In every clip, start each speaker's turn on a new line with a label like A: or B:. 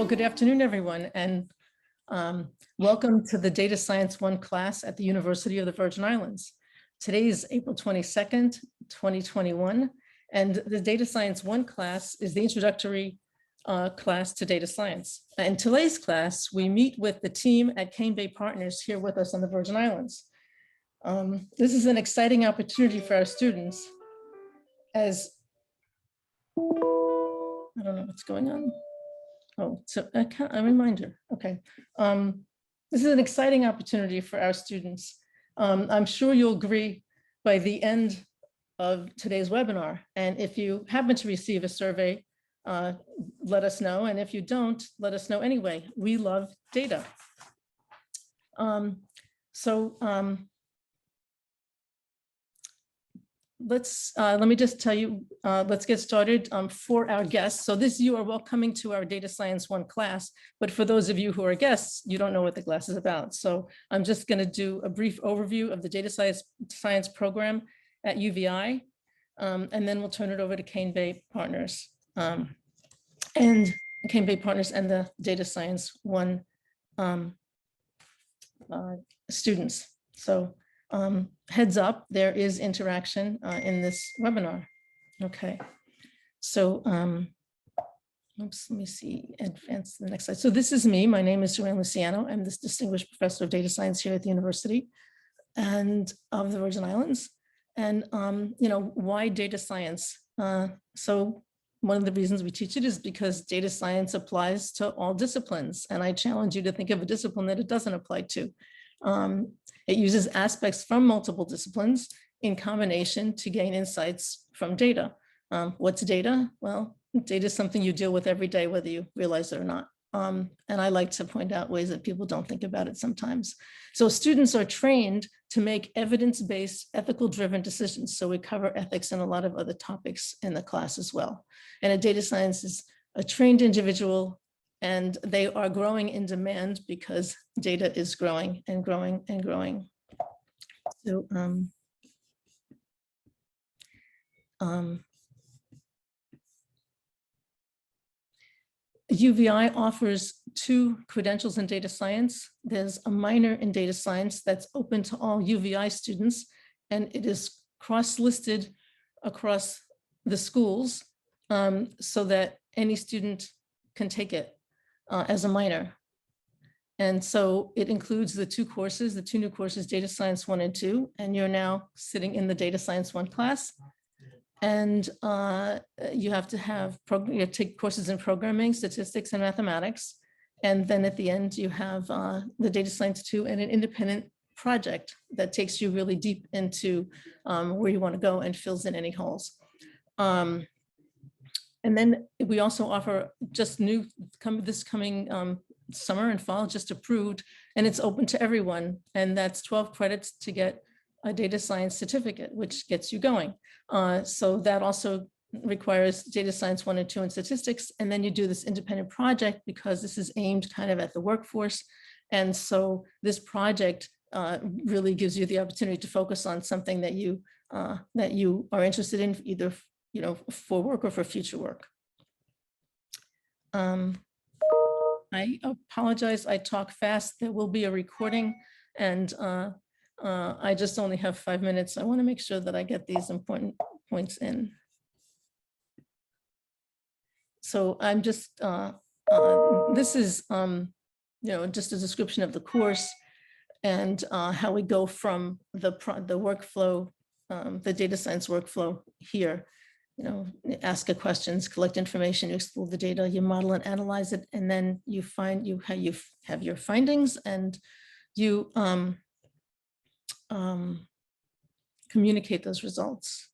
A: good afternoon, everyone, and welcome to the Data Science 1 class at the University of the Virgin Islands. Today is April 22nd, 2021, and the Data Science 1 class is the introductory class to data science. In today's class, we meet with the team at Cane Bay Partners here with us on the Virgin Islands. This is an exciting opportunity for our students as, I don't know what's going on. Oh, so a reminder, okay. This is an exciting opportunity for our students. I'm sure you'll agree by the end of today's webinar. And if you happen to receive a survey, let us know. And if you don't, let us know anyway. We love data. Let me just tell you, let's get started for our guests. So you are welcoming to our Data Science 1 class, but for those of you who are guests, you don't know what the class is about. So I'm just going to do a brief overview of the data science program at UVI, and then we'll turn it over to Cane Bay Partners and the Data Science 1 students. So heads up, there is interaction in this webinar. Okay, so oops, let me see, advance to the next slide. So this is me. My name is Joanne Luciano. I'm this distinguished professor of data science here at the University and of the Virgin Islands. And why data science? So one of the reasons we teach it is because data science applies to all disciplines. And I challenge you to think of a discipline that it doesn't apply to. It uses aspects from multiple disciplines in combination to gain insights from data. What's data? Well, data is something you deal with every day, whether you realize it or not. And I like to point out ways that people don't think about it sometimes. So students are trained to make evidence-based, ethical-driven decisions. So we cover ethics and a lot of other topics in the class as well. And a data science is a trained individual, and they are growing in demand because data is growing and growing and growing. So UVI offers 2 credentials in data science. There's a minor in data science that's open to all UVI students, and it is cross-listed across the schools so that any student can take it as a minor. And so it includes the 2 courses, the 2 new courses, Data Science 1 and 2, and you're now sitting in the Data Science 1 class. And you have to take courses in programming, statistics, and mathematics. And then at the end, you have the Data Science 2 and an independent project that takes you really deep into where you want to go and fills in any holes. And then we also offer just this coming summer and fall, just approved, and it's open to everyone. And that's 12 credits to get a data science certificate, which gets you going. So that also requires data science 1 and 2 and statistics. And then you do this independent project because this is aimed kind of at the workforce. And so this project really gives you the opportunity to focus on something that you are interested in, either for work or for future work. I apologize, I talk fast. There will be a recording, and I just only have 5 minutes. I want to make sure that I get these important points in. So I'm just, this is, just a description of the course and how we go from the workflow, the data science workflow here. Ask a questions, collect information, you explore the data, you model and analyze it, and then you have your findings, and you communicate those results.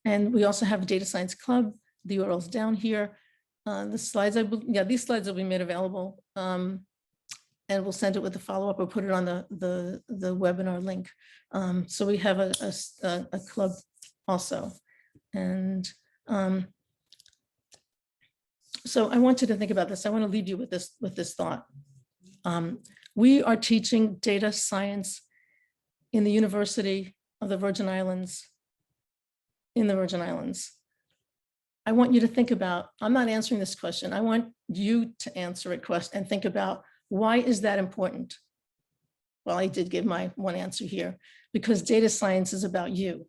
A: And we also have a data science club. The URL's down here. The slides, these slides will be made available, and we'll send it with a follow-up or put it on the webinar link. So we have a club also. And so I want you to think about this. I want to leave you with this thought. We are teaching data science in the University of the Virgin Islands, I want you to think about, I'm not answering this question. I want you to answer it and think about, why is that important? Well, I did give my one answer here, because data science is about you.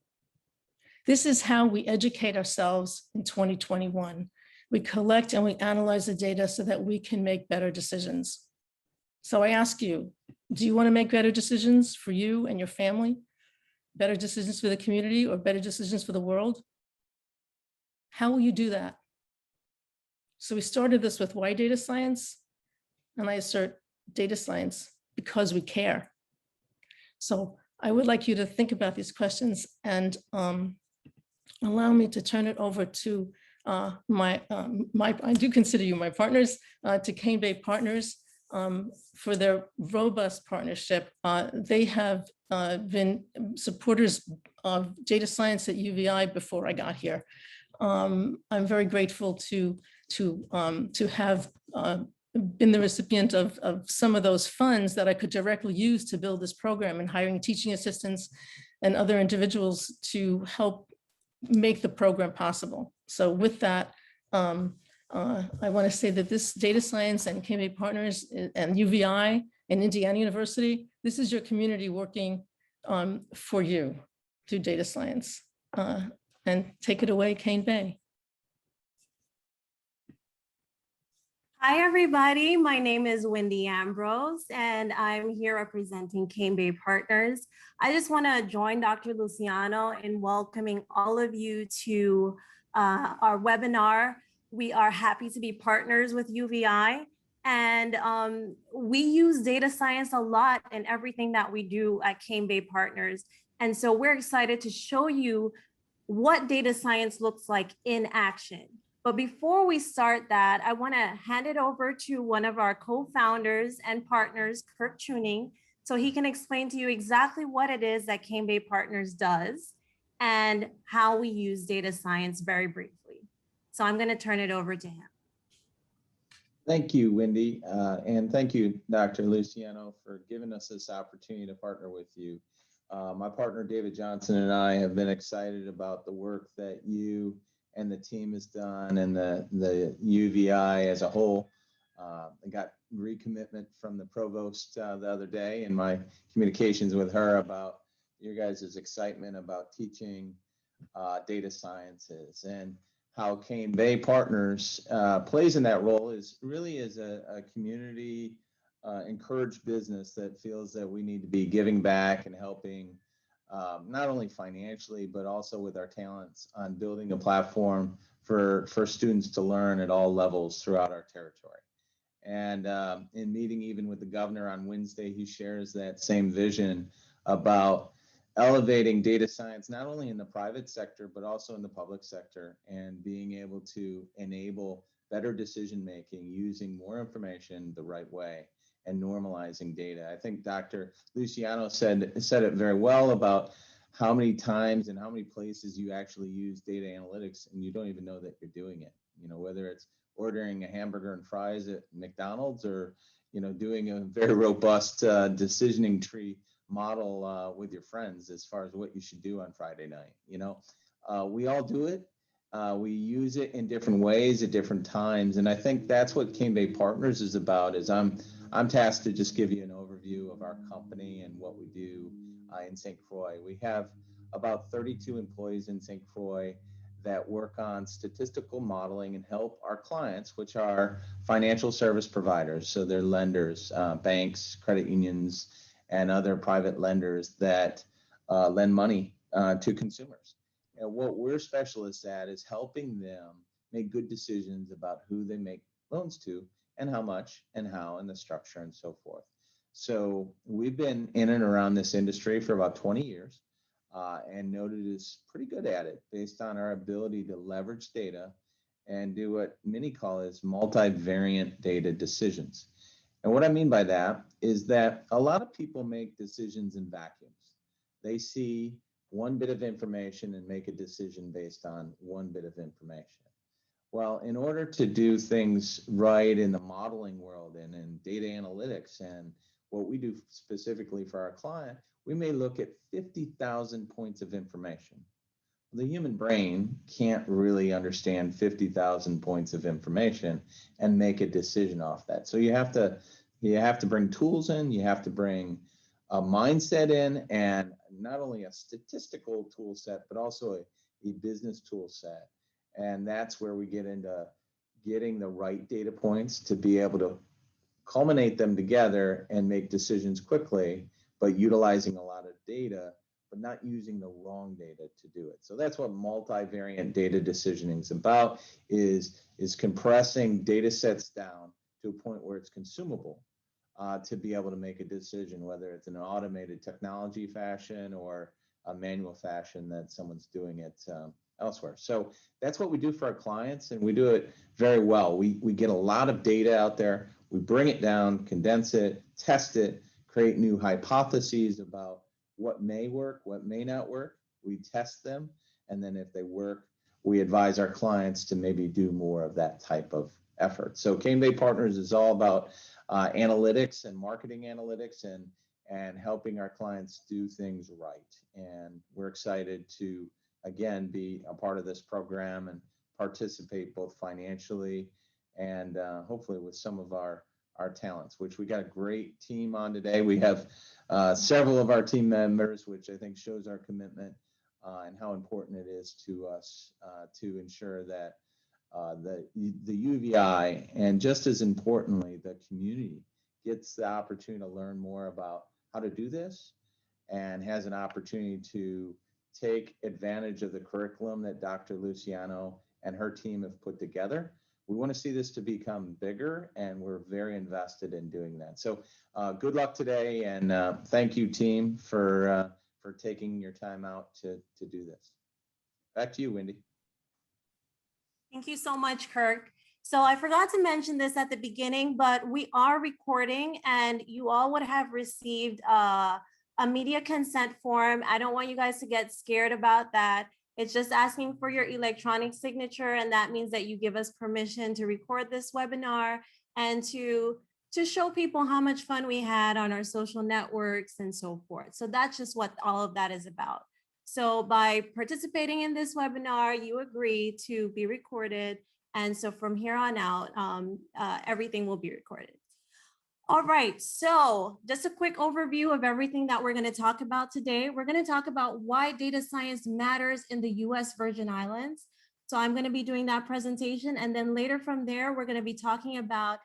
A: This is how we educate ourselves in 2021. We collect and we analyze the data so that we can make better decisions. So I ask you, do you want to make better decisions for you and your family? Better decisions for the community, or better decisions for the world? How will you do that? So we started this with why data science, and I assert data science because we care. So I would like you to think about these questions and allow me to turn it over to I do consider you my partners, to Cane Bay Partners, for their robust partnership. They have been supporters of data science at UVI before I got here. I'm very grateful to have been the recipient of some of those funds that I could directly use to build this program, and hiring teaching assistants and other individuals to help make the program possible. So with that, I want to say that this data science and Cane Bay Partners and UVI and Indiana University, this is your community working for you through data science. And take it away, Cane Bay.
B: Hi, everybody. My name is Wyndi Ambrose, and I'm here representing Cane Bay Partners. I just want to join Dr. Luciano in welcoming all of you to our webinar. We are happy to be partners with UVI, and we use data science a lot in everything that we do at Cane Bay Partners. And so we're excited to show you what data science looks like in action. But before we start that, I want to hand it over to one of our co-founders and partners, Kirk Chewning, so he can explain to you exactly what it is that Cane Bay Partners does and how we use data science very briefly. So I'm going to turn it over to him.
C: Thank you, Wyndi, and thank you, Dr. Luciano, for giving us this opportunity to partner with you. My partner, David Johnson, and I have been excited about the work that you and the team has done, and the UVI as a whole. I got recommitment from the provost the other day in my communications with her about your guys' excitement about teaching data sciences, and how Cane Bay Partners plays in that role is really as a community encouraged business that feels that we need to be giving back and helping not only financially, but also with our talents on building a platform for students to learn at all levels throughout our territory. And in meeting even with the governor on Wednesday, he shares that same vision about elevating data science, not only in the private sector, but also in the public sector, and being able to enable better decision-making using more information the right way and normalizing data. I think Dr. Luciano said it very well about how many times and how many places you actually use data analytics and you don't even know that you're doing it. You know, whether it's ordering a hamburger and fries at McDonald's, or, you know, doing a very robust decisioning tree model with your friends as far as what you should do on Friday night. You know, we all do it. We use it in different ways at different times. And I think that's what Cane Bay Partners is about. Is I'm tasked to just give you an overview of our company and what we do in St. Croix. We have about 32 employees in St. Croix that work on statistical modeling and help our clients, which are financial service providers. So they're lenders, banks, credit unions, and other private lenders that lend money to consumers. And what we're specialists at is helping them make good decisions about who they make loans to, and how much, and how, and the structure, and so forth. So we've been in and around this industry for about 20 years and noted is pretty good at it based on our ability to leverage data and do what many call as multivariate data decisions. And what I mean by that is that a lot of people make decisions in vacuums. They see one bit of information and make a decision based on one bit of information. Well, in order to do things right in the modeling world and in data analytics and what we do specifically for our client, we may look at 50,000 points of information. The human brain can't really understand 50,000 points of information and make a decision off that. So you have to bring tools in, you have to bring a mindset in, and not only a statistical tool set, but also a business tool set. And that's where we get into getting the right data points to be able to culminate them together and make decisions quickly, but utilizing a lot of data, but not using the wrong data to do it. So that's what multivariate data decisioning is about, is compressing data sets down to a point where it's consumable to be able to make a decision, whether it's in an automated technology fashion or a manual fashion that someone's doing it elsewhere. So that's what we do for our clients, and we do it very well. We get a lot of data out there. We bring it down, condense it, test it, create new hypotheses about what may work, what may not work. We test them, and then if they work, we advise our clients to maybe do more of that type of effort. So Cane Bay Partners is all about analytics and marketing analytics and helping our clients do things right. And we're excited to, again, be a part of this program and participate both financially and hopefully with some of our talents, which we got a great team on today. We have several of our team members, which I think shows our commitment and how important it is to us to ensure that the UVI, and just as importantly, the community gets the opportunity to learn more about how to do this and has an opportunity to take advantage of the curriculum that Dr. Luciano and her team have put together. We want to see this to become bigger, and we're very invested in doing that. So good luck today, and thank you, team, for taking your time out to do this. Back to you, Wyndi.
B: Thank you so much, Kirk. So I forgot to mention this at the beginning, but we are recording, and you all would have received a media consent form. I don't want you guys to get scared about that. It's just asking for your electronic signature, and that means that you give us permission to record this webinar and to show people how much fun we had on our social networks and so forth. So that's just what all of that is about. So by participating in this webinar, you agree to be recorded. And so from here on out, everything will be recorded. All right, so just a quick overview of everything that we're going to talk about today. We're going to talk about why data science matters in the US Virgin Islands. So I'm going to be doing that presentation. And then later from there, we're going to be talking about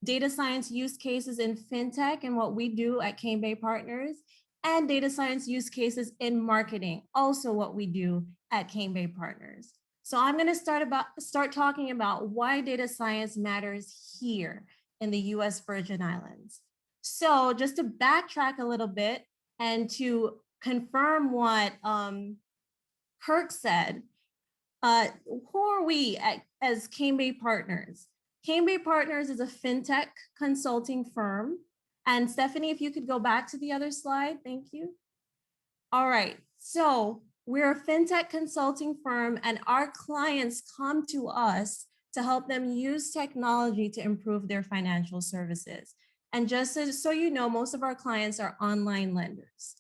B: data science use cases in fintech and what we do at Cane Bay Partners, and data science use cases in marketing, also what we do at Cane Bay Partners. So I'm going to start talking about why data science matters here in the US Virgin Islands. So just to backtrack a little bit and to confirm what Kirk said, who are we as Cane Bay Partners? Cane Bay Partners is a fintech consulting firm. And Stephanie, if you could go back to the other slide, thank you. All right, so we're a fintech consulting firm, and our clients come to us to help them use technology to improve their financial services. And just so you know, most of our clients are online lenders,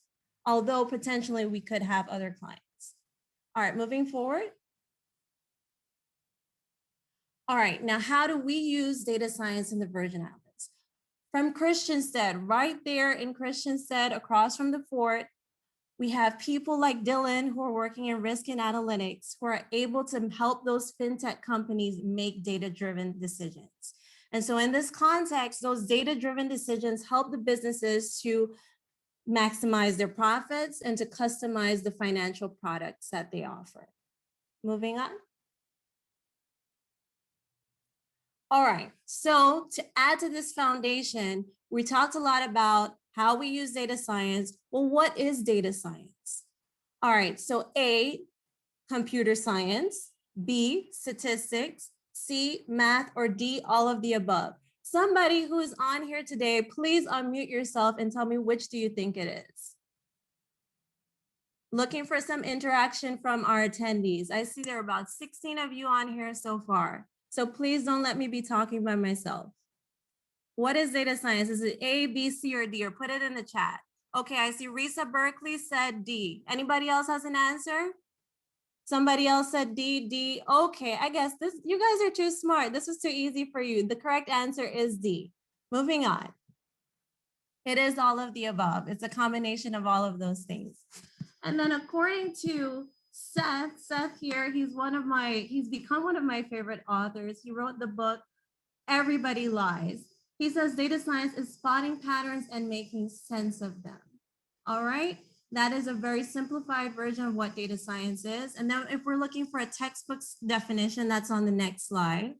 B: although potentially we could have other clients. All right, moving forward. All right, now how do we use data science in the Virgin Islands? From Christiansted, right there in Christiansted, across from the fort, we have people like Dylan who are working in risk and analytics who are able to help those fintech companies make data-driven decisions. And so in this context, those data-driven decisions help the businesses to maximize their profits and to customize the financial products that they offer. Moving on. All right, so to add to this foundation, we talked a lot about how we use data science. Well, what is data science? All right, so A, computer science, B, statistics, C, math, or D, all of the above. Somebody who's on here today, please unmute yourself and tell me which do you think it is? Looking for some interaction from our attendees. I see there are about 16 of you on here so far. So please don't let me be talking by myself. What is data science? Is it A, B, C, or D? Or put it in the chat. Okay, I see Risa Berkeley said D. Anybody else has an answer? Somebody else said D, D. Okay, I guess this, you guys are too smart. This was too easy for you. The correct answer is D. Moving on. It is all of the above. It's a combination of all of those things. And then according to Seth here, he's become one of my favorite authors. He wrote the book, Everybody Lies. He says data science is spotting patterns and making sense of them. All right. That is a very simplified version of what data science is. And then if we're looking for a textbook definition, that's on the next slide.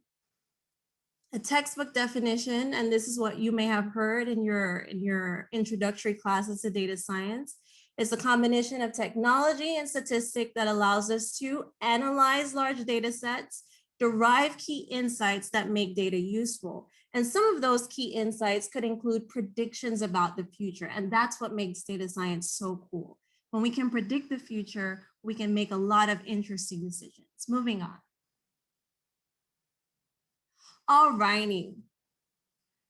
B: A textbook definition, and this is what you may have heard in your introductory classes to data science, is a combination of technology and statistic that allows us to analyze large data sets, derive key insights that make data useful. And some of those key insights could include predictions about the future. And that's what makes data science so cool. When we can predict the future, we can make a lot of interesting decisions. Moving on. All righty.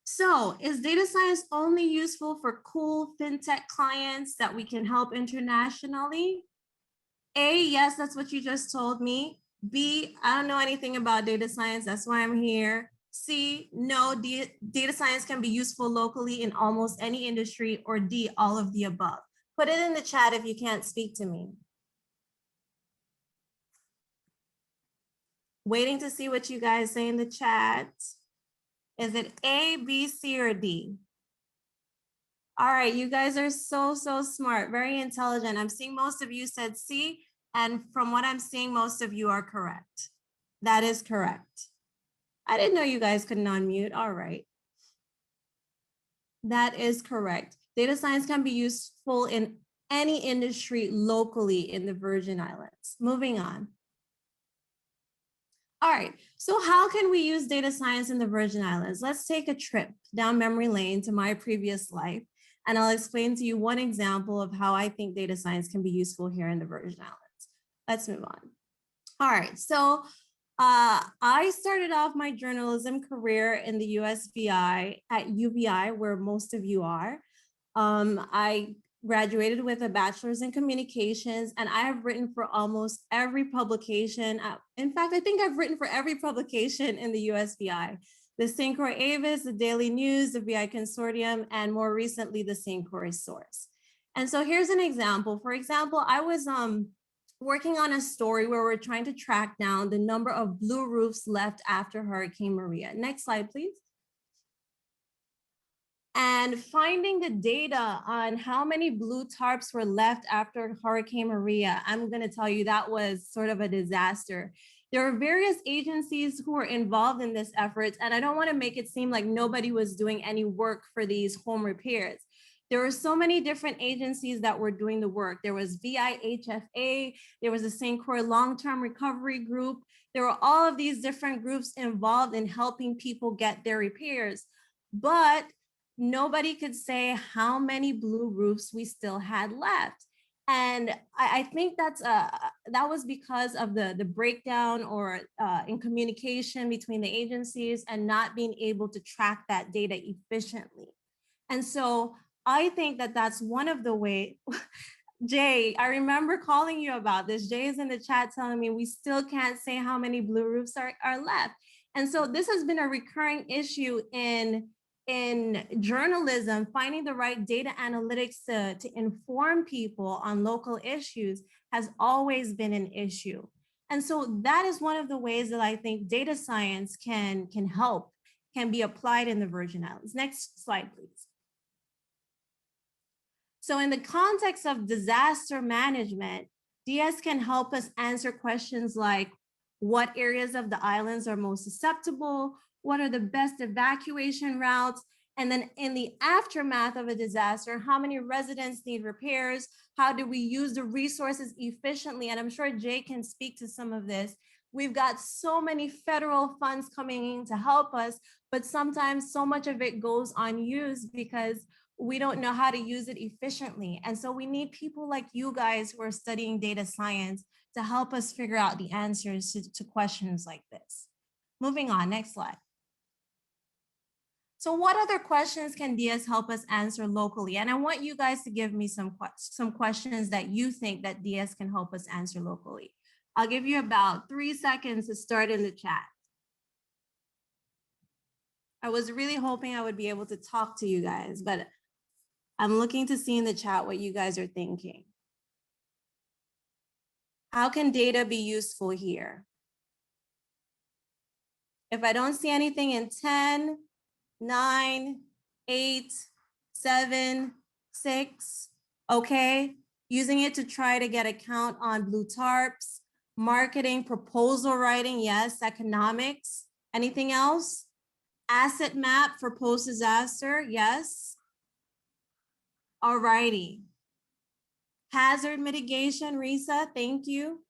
B: So is data science only useful for cool fintech clients that we can help internationally? A, yes, that's what you just told me. B, I don't know anything about data science. That's why I'm here. C, no, data science can be useful locally in almost any industry. Or D, all of the above. Put it in the chat if you can't speak to me. Waiting to see what you guys say in the chat. Is it A, B, C, or D? All right, you guys are so smart, very intelligent. I'm seeing most of you said C, and from what I'm seeing, most of you are correct. That is correct. I didn't know you guys couldn't unmute. All right. That is correct. Data science can be useful in any industry locally in the Virgin Islands. Moving on. All right, so how can we use data science in the Virgin Islands? Let's take a trip down memory lane to my previous life, and I'll explain to you one example of how I think data science can be useful here in the Virgin Islands. Let's move on. All right, so I started off my journalism career in the USVI at UVI, where most of you are. I graduated with a bachelor's in communications, and I have written for almost every publication. In fact, I think I've written for every publication in the USVI, the St. Croix Avis, the Daily News, the VI Consortium, and more recently, the St. Croix Source. And so here's an example. For example, I was working on a story where we're trying to track down the number of blue roofs left after Hurricane Maria. Next slide, please. And finding the data on how many blue tarps were left after Hurricane Maria, I'm going to tell you that was sort of a disaster. There are various agencies who were involved in this effort, and I don't want to make it seem like nobody was doing any work for these home repairs. There were so many different agencies that were doing the work. There was VIHFA, there was the St. Croix Long-Term Recovery Group. There were all of these different groups involved in helping people get their repairs. But nobody could say how many blue roofs we still had left. And I think that was because of the breakdown or in communication between the agencies and not being able to track that data efficiently. And so I think that that's one of the ways. Jay, I remember calling you about this. Jay is in the chat telling me we still can't say how many blue roofs are left. And so this has been a recurring issue in journalism. Finding the right data analytics to inform people on local issues has always been an issue. And so that is one of the ways that I think data science can be applied in the Virgin Islands. Next slide, please. So in the context of disaster management, DS can help us answer questions like, what areas of the islands are most susceptible? What are the best evacuation routes? And then in the aftermath of a disaster, how many residents need repairs? How do we use the resources efficiently? And I'm sure Jay can speak to some of this. We've got so many federal funds coming in to help us, but sometimes so much of it goes unused because we don't know how to use it efficiently. And so we need people like you guys who are studying data science to help us figure out the answers to questions like this. Moving on, next slide. So what other questions can DS help us answer locally? And I want you guys to give me some questions that you think that DS can help us answer locally. I'll give you about 3 seconds to start in the chat. I was really hoping I would be able to talk to you guys, but I'm looking to see in the chat what you guys are thinking. How can data be useful here? If I don't see anything in 10, 9, 8, 7, 6, okay. Using it to try to get a count on blue tarps, marketing, proposal writing, yes, economics. Anything else? Asset map for post-disaster, yes. All righty. Hazard mitigation, Risa, thank you.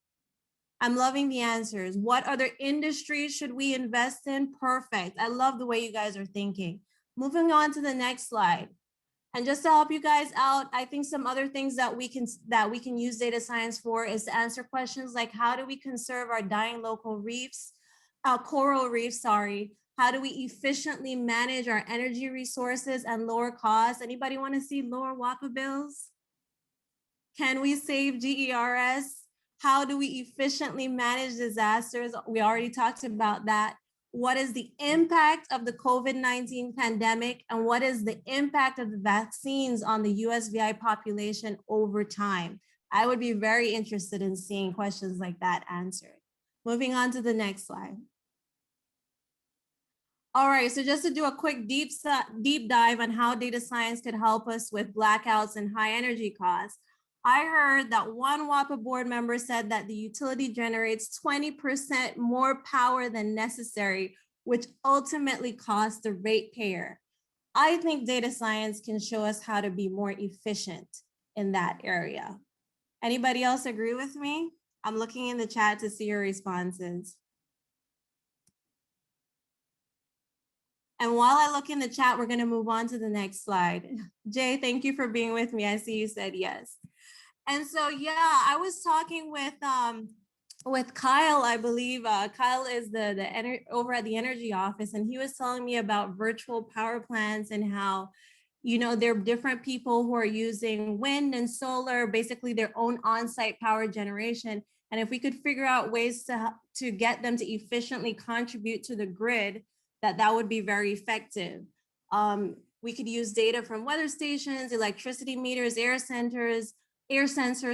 B: I'm loving the answers. What other industries should we invest in? Perfect. I love the way you guys are thinking. Moving on to the next slide. And just to help you guys out, I think some other things that we can use data science for is to answer questions like, how do we conserve our dying local reefs, coral reefs, sorry. How do we efficiently manage our energy resources and lower costs? Anybody want to see lower WAPA bills? Can we save GERS? How do we efficiently manage disasters? We already talked about that. What is the impact of the COVID-19 pandemic? And what is the impact of the vaccines on the USVI population over time? I would be very interested in seeing questions like that answered. Moving on to the next slide. All right, so just to do a quick deep dive on how data science could help us with blackouts and high energy costs. I heard that one WAPA board member said that the utility generates 20% more power than necessary, which ultimately costs the ratepayer. I think data science can show us how to be more efficient in that area. Anybody else agree with me? I'm looking in the chat to see your responses. And while I look in the chat, we're going to move on to the next slide. Jay, thank you for being with me. I see you said yes. And so, yeah, I was talking with Kyle, I believe. Kyle is over at the energy office, and he was telling me about virtual power plants and how, you know, there are different people who are using wind and solar, basically their own on-site power generation. And if we could figure out ways to get them to efficiently contribute to the grid, that would be very effective. We could use data from weather stations, electricity meters, air sensors,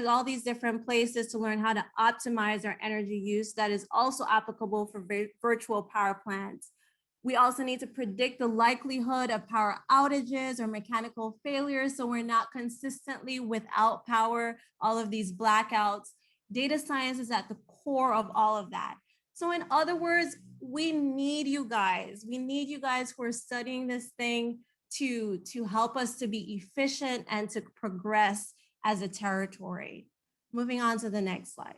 B: all these different places to learn how to optimize our energy use. That is also applicable for virtual power plants. We also need to predict the likelihood of power outages or mechanical failures, so we're not consistently without power, all of these blackouts. Data science is at the core of all of that. So in other words, we need you guys. We need you guys who are studying this thing to help us to be efficient and to progress as a territory. Moving on to the next slide.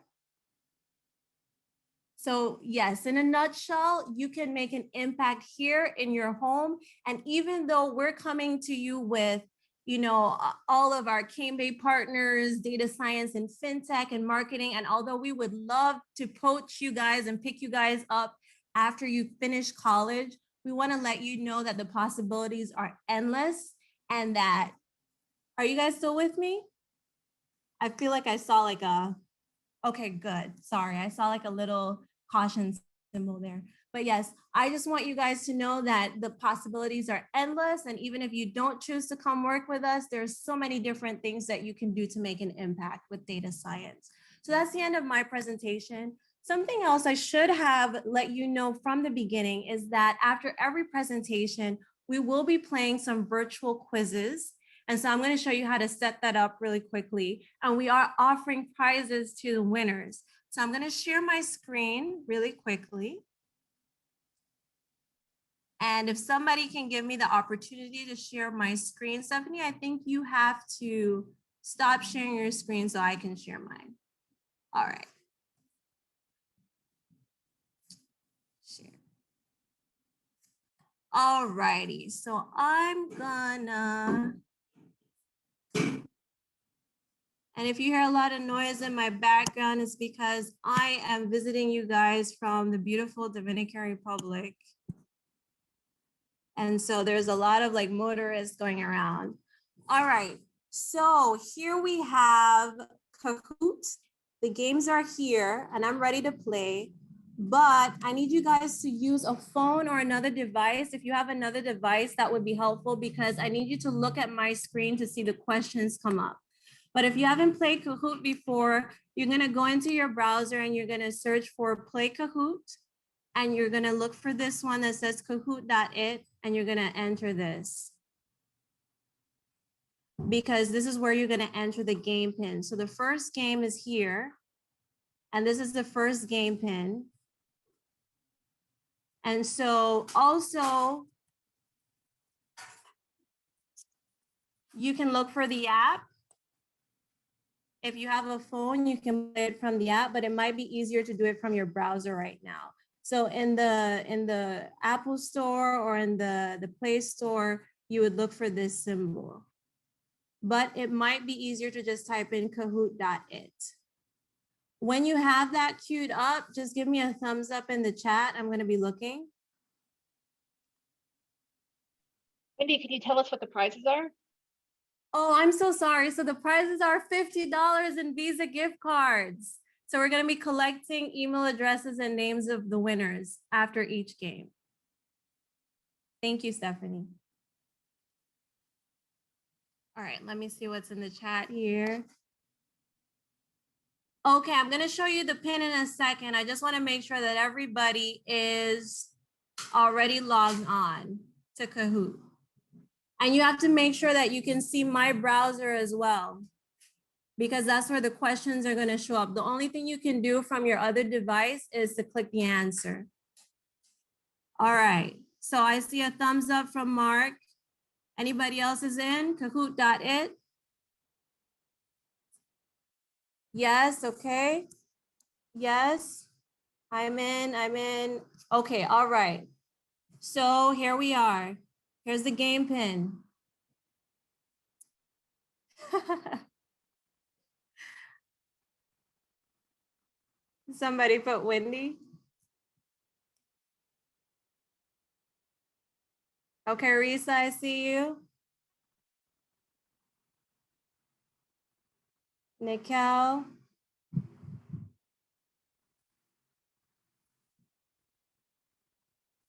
B: So yes, in a nutshell, you can make an impact here in your home. And even though we're coming to you with, you know, all of our Cambay partners, data science and fintech and marketing, and although we would love to poach you guys and pick you guys up after you finish college, we want to let you know that the possibilities are endless and that, are you guys still with me? I feel like I saw like okay, good. Sorry, I saw like a little caution symbol there. But yes, I just want you guys to know that the possibilities are endless. And even if you don't choose to come work with us, there's so many different things that you can do to make an impact with data science. So that's the end of my presentation. Something else I should have let you know from the beginning is that after every presentation, we will be playing some virtual quizzes. And so I'm going to show you how to set that up really quickly. And we are offering prizes to the winners. So I'm going to share my screen really quickly. And if somebody can give me the opportunity to share my screen, Stephanie, I think you have to stop sharing your screen so I can share mine. All right. Share. All righty. So I'm gonna, and if you hear a lot of noise in my background, it's because I am visiting you guys from the beautiful Dominican Republic. And so there's a lot of like motorists going around. All right, so here we have Kahoot, the games are here and I'm ready to play, but I need you guys to use a phone or another device. If you have another device, that would be helpful because I need you to look at my screen to see the questions come up. But if you haven't played Kahoot before, you're gonna go into your browser and you're gonna search for Play Kahoot. And you're gonna look for this one that says Kahoot.it and you're gonna enter this. Because this is where you're gonna enter the game pin. So the first game is here. And this is the first game pin. And so also, you can look for the app. If you have a phone, you can play it from the app, but it might be easier to do it from your browser right now. So in the Apple Store or in the Play Store, you would look for this symbol. But it might be easier to just type in Kahoot.it. When you have that queued up, just give me a thumbs up in the chat. I'm going to be looking.
D: Wyndi, can you tell us what the prizes are?
B: Oh, I'm so sorry. So the prizes are $50 in Visa gift cards. So we're going to be collecting email addresses and names of the winners after each game. Thank you, Stephanie. All right, let me see what's in the chat here. Okay, I'm going to show you the pin in a second. I just want to make sure that everybody is already logged on to Kahoot. And you have to make sure that you can see my browser as well, because that's where the questions are going to show up. The only thing you can do from your other device is to click the answer. All right, so I see a thumbs up from Mark. Anybody else is in? Kahoot.it? Yes, okay. Yes, I'm in. Okay, all right. So here we are. Here's the game pin. Somebody put Wyndi. Okay, Risa, I see you. Nikel.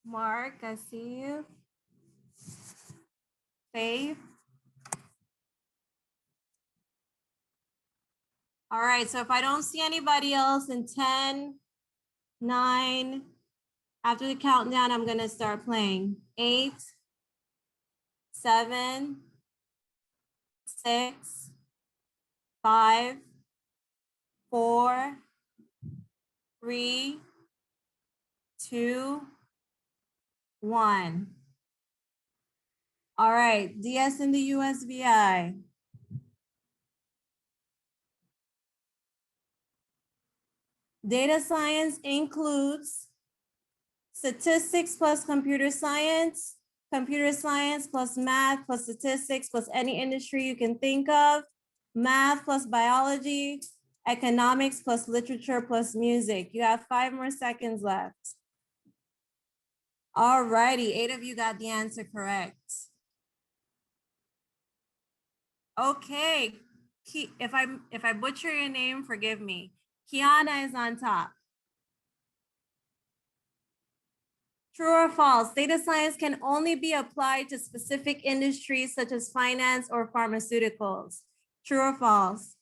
B: Mark, I see you. Faith. All right, so if I don't see anybody else in 10, 9, after the countdown, I'm gonna start playing. 8, 7, 6, 5, 4, 3, 2, 1. All right, DS in the USVI. Data science includes statistics plus computer science plus math plus statistics plus any industry you can think of, math plus biology, economics plus literature plus music. You have 5 more seconds left. All righty, 8 of you got the answer correct. Okay, if I butcher your name, forgive me. Kiana is on top. True or false? Data science can only be applied to specific industries such as finance or pharmaceuticals. True or false?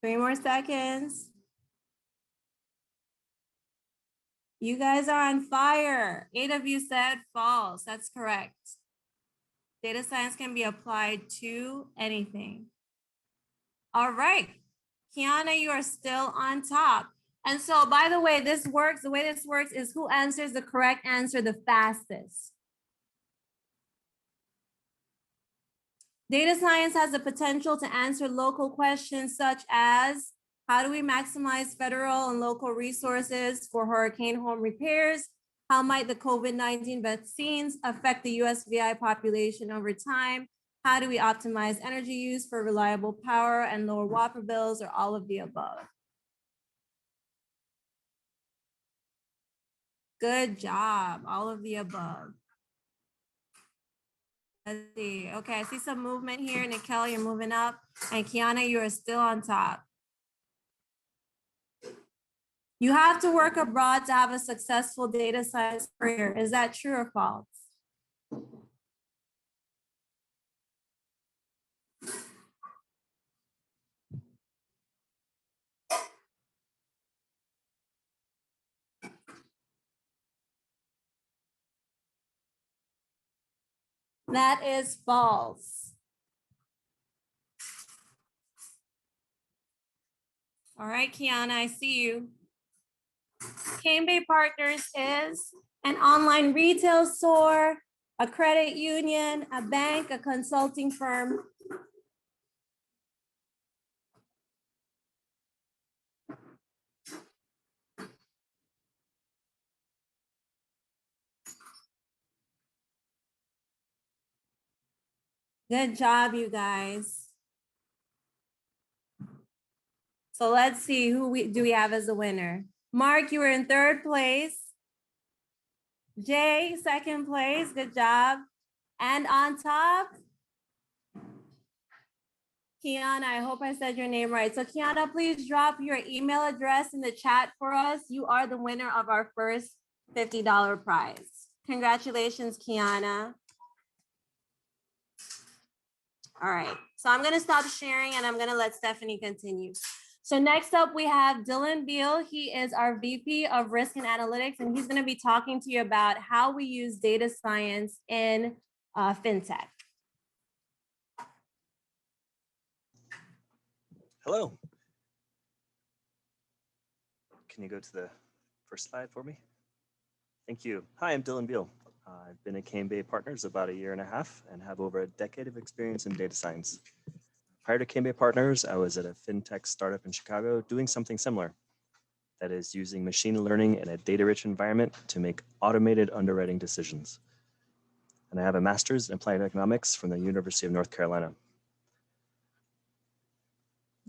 B: Three more seconds. You guys are on fire. 8 of you said false. That's correct. Data science can be applied to anything. All right. Kiana, you are still on top. And so, by the way, this works. The way this works is who answers the correct answer the fastest. Data science has the potential to answer local questions such as, how do we maximize federal and local resources for hurricane home repairs? How might the COVID-19 vaccines affect the USVI population over time? How do we optimize energy use for reliable power and lower water bills, or all of the above? Good job, all of the above. Let's see. Okay, I see some movement here. Nikel, you're moving up. And Kiana, you are still on top. You have to work abroad to have a successful data science career. Is that true or false? That is false. All right, Kiana, I see you. Cane Bay Partners is an online retail store, a credit union, a bank, a consulting firm. Good job, you guys. So let's see who we have as a winner. Mark, you were in third place. Jay, second place. Good job. And on top, Kiana, I hope I said your name right. So Kiana, please drop your email address in the chat for us. You are the winner of our first $50 prize. Congratulations, Kiana. All right, so I'm gonna stop sharing and I'm gonna let Stephanie continue. So next up, we have Dylan Beal. He is our VP of Risk and Analytics, and he's gonna be talking to you about how we use data science in FinTech.
E: Hello. Can you go to the first slide for me? Thank you. Hi, I'm Dylan Beal. I've been at Cane Bay Partners about 1.5 years and have over a decade of experience in data science. Prior to Cane Bay Partners, I was at a fintech startup in Chicago doing something similar. That is using machine learning in a data-rich environment to make automated underwriting decisions. And I have a master's in applied economics from the University of North Carolina.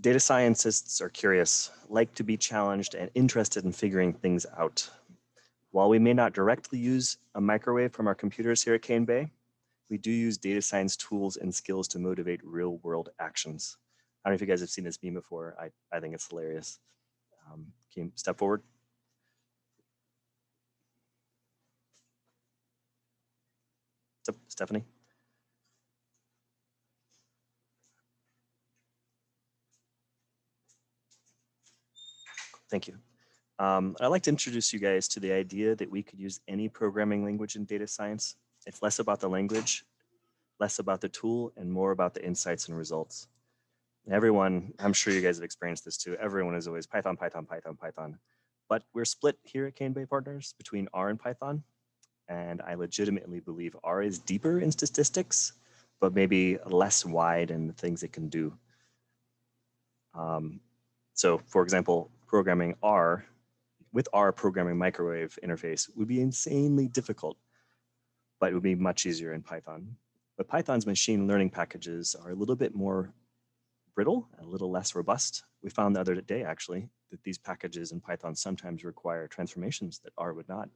E: Data scientists are curious, like to be challenged, and interested in figuring things out. While we may not directly use a microwave from our computers here at Cane Bay, we do use data science tools and skills to motivate real-world actions. I don't know if you guys have seen this meme before. I think it's hilarious. Can you step forward? Stephanie? Thank you. I'd like to introduce you guys to the idea that we could use any programming language in data science. It's less about the language, less about the tool, and more about the insights and results. Everyone, I'm sure you guys have experienced this too. Everyone is always Python, Python, Python, Python. But we're split here at Cane Bay Partners between R and Python. And I legitimately believe R is deeper in statistics, but maybe less wide in the things it can do. So for example, programming R, with R programming microwave interface would be insanely difficult, but it would be much easier in Python. But Python's machine learning packages are a little bit more brittle, a little less robust. We found the other day, actually, that these packages in Python sometimes require transformations that R would not.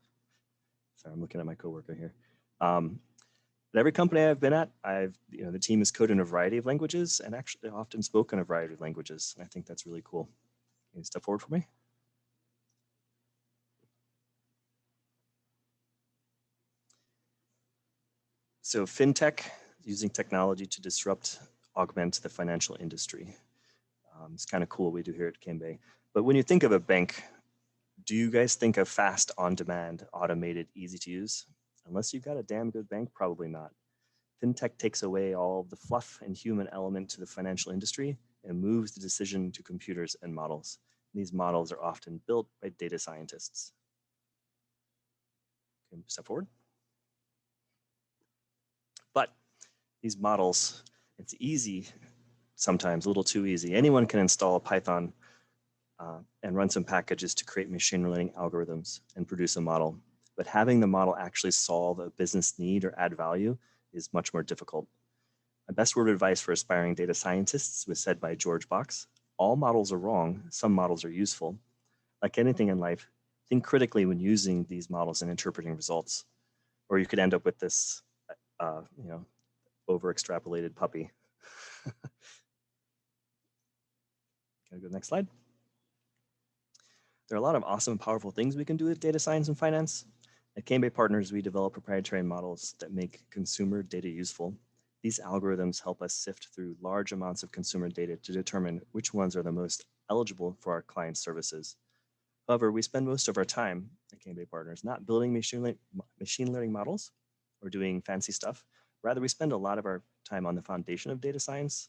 E: Sorry, I'm looking at my coworker here. At every company I've been at, the team has coded in a variety of languages and actually often spoken a variety of languages. And I think that's really cool. Can you step forward for me? So FinTech, using technology to disrupt, augment the financial industry. It's kind of cool what we do here at Cane Bay. But when you think of a bank, do you guys think of fast, on-demand, automated, easy to use? Unless you've got a damn good bank, probably not. FinTech takes away all of the fluff and human element to the financial industry and moves the decision to computers and models. These models are often built by data scientists. Can you step forward? But these models, it's easy, sometimes a little too easy. Anyone can install Python and run some packages to create machine learning algorithms and produce a model. But having the model actually solve a business need or add value is much more difficult. My best word of advice for aspiring data scientists was said by George Box: all models are wrong, some models are useful. Like anything in life, Think critically when using these models and interpreting results, or you could end up with this, you know, over extrapolated puppy. Can I go to the next slide? There are a lot of awesome and powerful things we can do with data science and finance. At Cambay Partners, we develop proprietary models that make consumer data useful. These algorithms help us sift through large amounts of consumer data to determine which ones are the most eligible for our client services. However, we spend most of our time at Cambay Partners not building machine learning models or doing fancy stuff. Rather, we spend a lot of our time on the foundation of data science,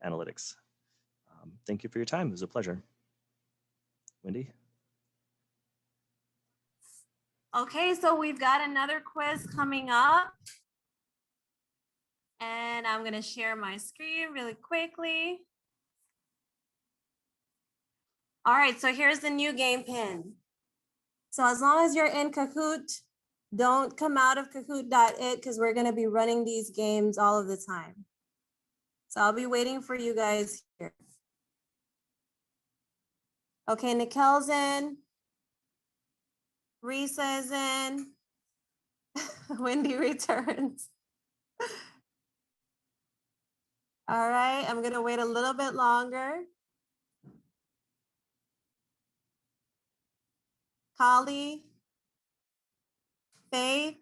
E: analytics. Thank you for your time. It was a pleasure. Wyndi?
B: Okay, so we've got another quiz coming up. And I'm gonna share my screen really quickly. All right, so here's the new game pin. So as long as you're in Kahoot, don't come out of Kahoot.it because we're gonna be running these games all of the time. So I'll be waiting for you guys here. Okay, Nikel's in. Risa is in. Wyndi returns. All right, I'm gonna wait a little bit longer. Kali, Faith.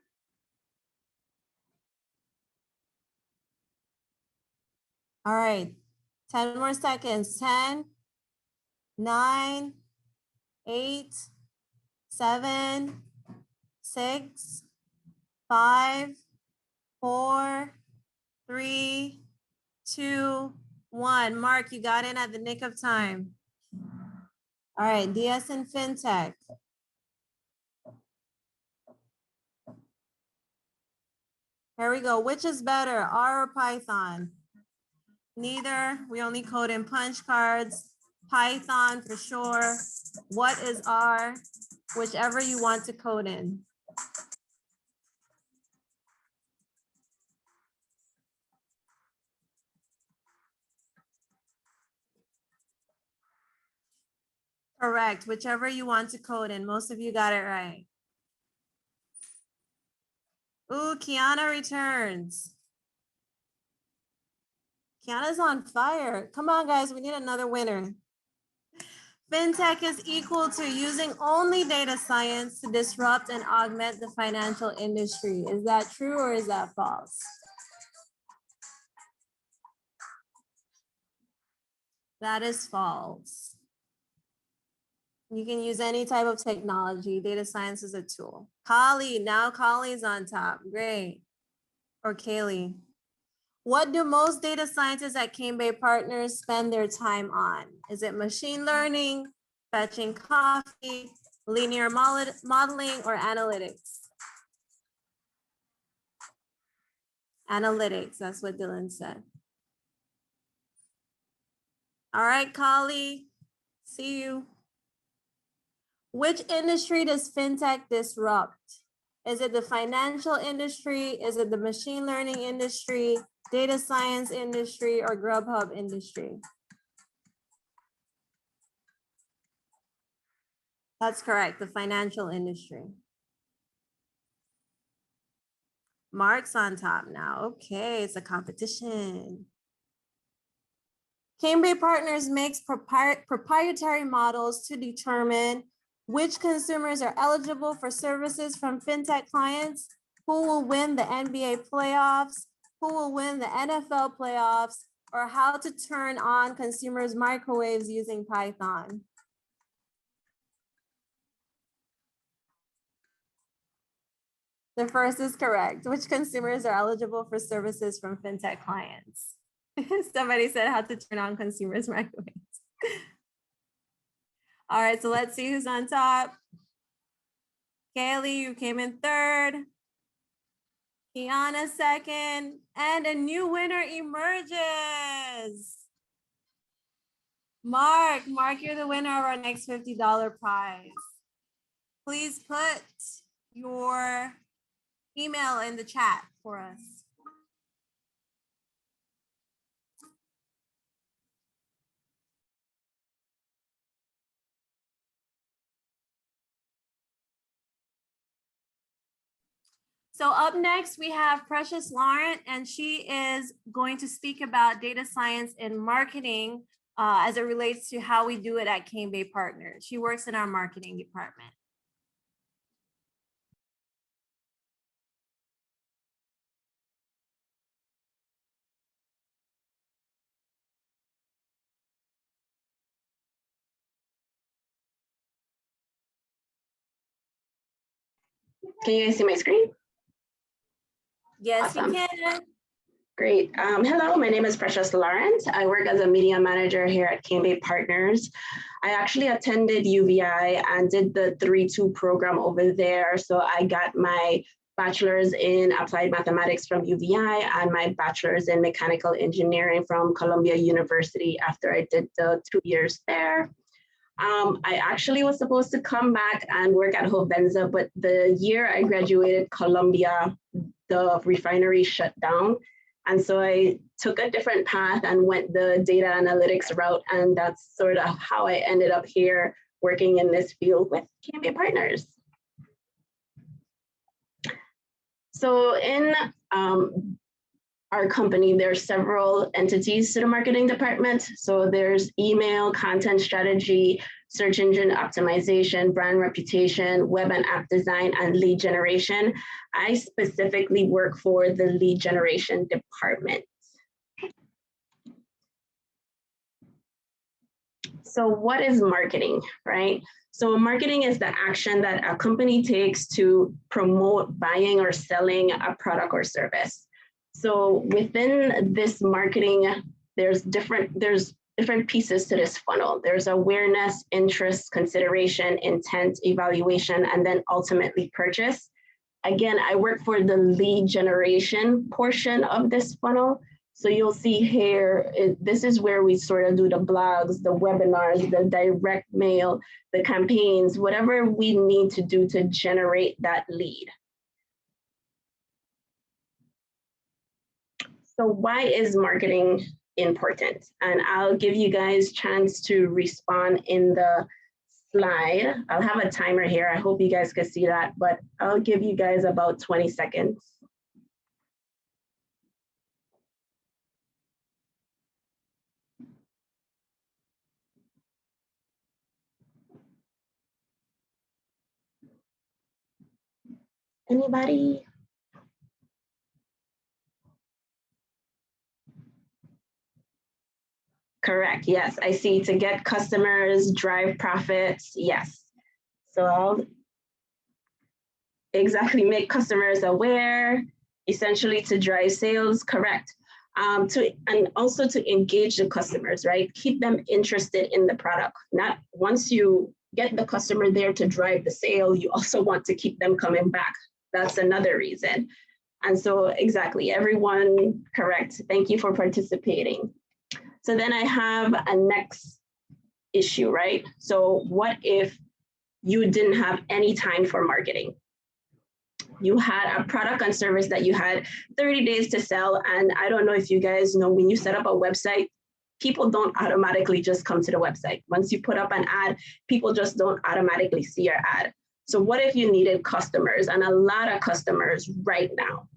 B: All right, 10 more seconds. 10, 9, 8, 7, 6, 5, 4, 3, 2, 1. Mark, you got in at the nick of time. All right, DS and Fintech. Here we go. Which is better, R or Python? Neither. We only code in punch cards. Python for sure. What is R? Whichever you want to code in. Correct. Whichever you want to code in. Most of you got it right. Ooh, Kiana returns. Kiana's on fire. Come on, guys. We need another winner. Fintech is equal to using only data science to disrupt and augment the financial industry. Is that true or is that false? That is false. You can use any type of technology. Data science is a tool. Kali, now Kali's on top. Great. Or Kaylee. What do most data scientists at Cambay Partners spend their time on? Is it machine learning, fetching coffee, linear modeling, or analytics? Analytics, that's what Dylan said. All right, Kali, see you. Which industry does Fintech disrupt? Is it the financial industry? Is it the machine learning industry, data science industry, or Grubhub industry? That's correct, the financial industry. Mark's on top now. Okay, it's a competition. Cambay Partners makes proprietary models to determine which consumers are eligible for services from Fintech clients, who will win the NBA playoffs, who will win the NFL playoffs, or how to turn on consumers' microwaves using Python. The first is correct. Which consumers are eligible for services from Fintech clients? Somebody said how to turn on consumers' microwaves. All right, so let's see who's on top. Kaylee, you came in third. Kiana second, and a new winner emerges. Mark, you're the winner of our next $50 prize. Please put your email in the chat for us. So up next, we have Precious Laurent, and she is going to speak about data science and marketing as it relates to how we do it at Cane Bay Partners. She works in our marketing department.
F: Can you guys see my screen?
B: Yes,
F: Awesome.
B: you can.
F: Great. Hello, my name is Precious Laurent. I work as a media manager here at Cane Bay Partners. I actually attended UVI and did the 3-2 program over there. So I got my bachelor's in applied mathematics from UVI and my bachelor's in mechanical engineering from Columbia University after I did the 2 years there. I actually was supposed to come back and work at Hovenza, but the year I graduated Columbia, the refinery shut down. And so I took a different path and went the data analytics route. And that's sort of how I ended up here working in this field with Cane Bay Partners. So in our company, there's several entities to the marketing department. So there's email, content strategy, search engine optimization, brand reputation, web and app design, and lead generation. I specifically work for the lead generation department. So what is marketing, right? So marketing is the action that a company takes to promote buying or selling a product or service. So within this marketing, there's different pieces to this funnel. There's awareness, interest, consideration, intent, evaluation, and then ultimately purchase. Again, I work for the lead generation portion of this funnel. So you'll see here, this is where we sort of do the blogs, the webinars, the direct mail, the campaigns, whatever we need to do to generate that lead. So why is marketing important? And I'll give you guys a chance to respond in the slide. I'll have a timer here. I hope you guys can see that, but I'll give you guys about 20 seconds. Anybody? Correct, yes, I see, to get customers, drive profits, yes. So I'll exactly make customers aware, essentially to drive sales, correct. And also to engage the customers, right? Keep them interested in the product. Not once you get the customer there to drive the sale, you also want to keep them coming back. That's another reason. And so exactly, everyone, correct. Thank you for participating. So then I have a next issue, right? So what if you didn't have any time for marketing? You had a product and service that you had 30 days to sell. And I don't know if you guys know, when you set up a website, people don't automatically just come to the website. Once you put up an ad, people just don't automatically see your ad. So what if you needed customers, and a lot of customers right now?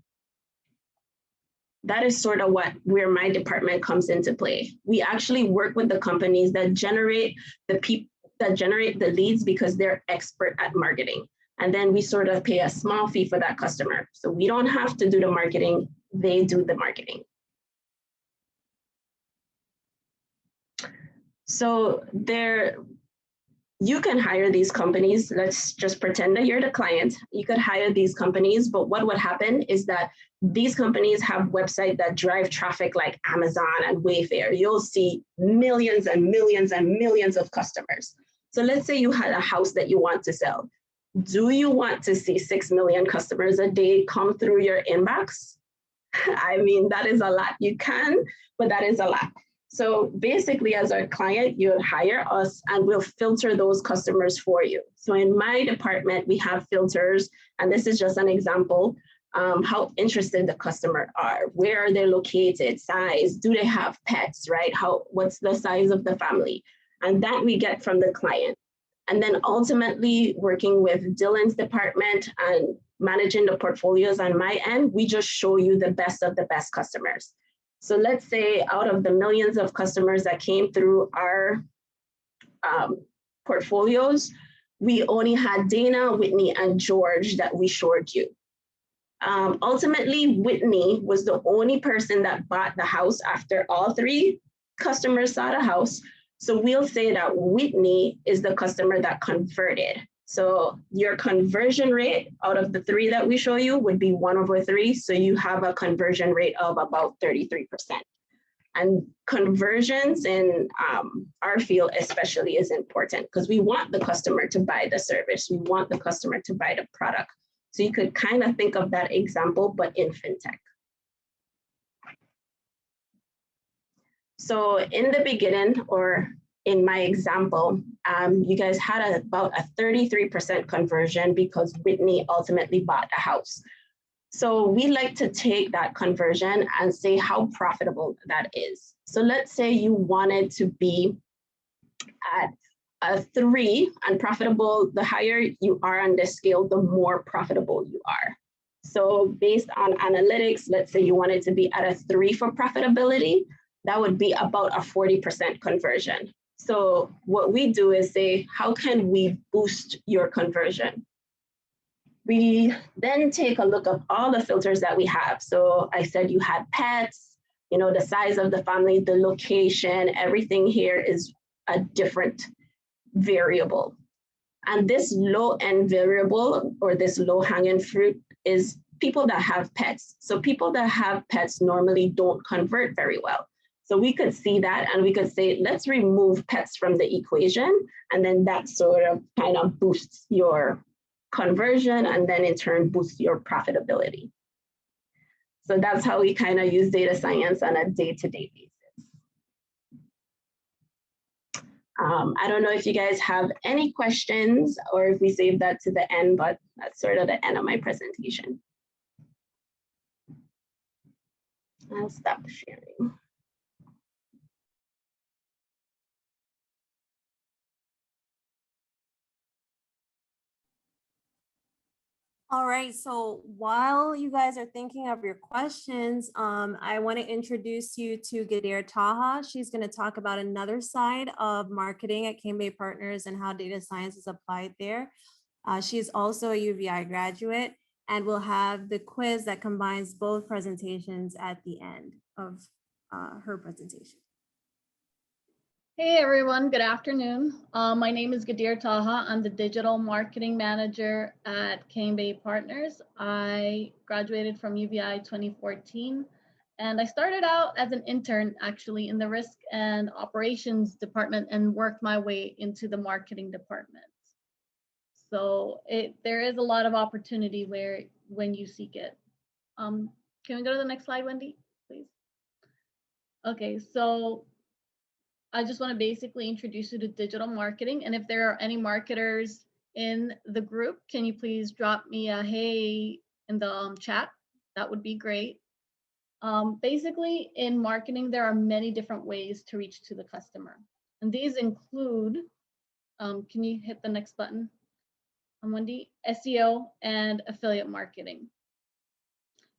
F: That is sort of where my department comes into play. We actually work with the companies that generate the leads because they're expert at marketing. And then we sort of pay a small fee for that customer. So we don't have to do the marketing, they do the marketing. So you can hire these companies. Let's just pretend that you're the client. You could hire these companies, but what would happen is that these companies have websites that drive traffic like Amazon and Wayfair. You'll see millions and millions and millions of customers. So let's say you had a house that you want to sell. Do you want to see 6 million customers a day come through your inbox? I mean, that is a lot. You can, but that is a lot. So basically, as our client, you'll hire us and we'll filter those customers for you. So in my department, we have filters, and this is just an example. How interested the customer are, where are they located, size, do they have pets, right? What's the size of the family? And that we get from the client. And then ultimately working with Dylan's department and managing the portfolios on my end, we just show you the best of the best customers. So let's say out of the millions of customers that came through our portfolios, we only had Dana, Whitney, and George that we showed you. Ultimately, Whitney was the only person that bought the house after all three customers saw the house. So we'll say that Whitney is the customer that converted. So your conversion rate out of the three that we show you would be 1/3. So you have a conversion rate of about 33%. And conversions in our field especially is important because we want the customer to buy the service. We want the customer to buy the product. So you could kind of think of that example, but in fintech. So in the beginning, or in my example, you guys had about a 33% conversion because Whitney ultimately bought the house. So we like to take that conversion and say how profitable that is. So let's say you wanted to be at a 3 and profitable, the higher you are on the scale, the more profitable you are. So based on analytics, let's say you wanted to be at a 3 for profitability, that would be about a 40% conversion. So what we do is say, how can we boost your conversion? We then take a look at all the filters that we have. So I said you had pets, you know, the size of the family, the location, everything here is a different variable. And this low-end variable or this low-hanging fruit is people that have pets. So people that have pets normally don't convert very well. So we could see that and we could say, let's remove pets from the equation. And then that sort of kind of boosts your conversion and then in turn boosts your profitability. So that's how we kind of use data science on a day-to-day basis. I don't know if you guys have any questions or if we save that to the end, but that's sort of the end of my presentation. I'll stop sharing.
B: All right, so while you guys are thinking of your questions, I want to introduce you to Ghadeer Taha. She's going to talk about another side of marketing at Cane Bay Partners and how data science is applied there. She's also a UVI graduate and will have the quiz that combines both presentations at the end of her presentation.
G: Hey everyone, good afternoon. My name is Ghadeer Taha. I'm the Digital Marketing Manager at Cane Bay Partners. I graduated from UVI 2014 and I started out as an intern actually in the risk and operations department and worked my way into the marketing department. So there is a lot of opportunity when you seek it. Can we go to the next slide, Wendy, please? Okay, so I just want to basically introduce you to digital marketing. And if there are any marketers in the group, can you please drop me a hey in the chat? That would be great. Basically, in marketing, there are many different ways to reach to the customer. And these include, can you hit the next button, Wendy? SEO and affiliate marketing.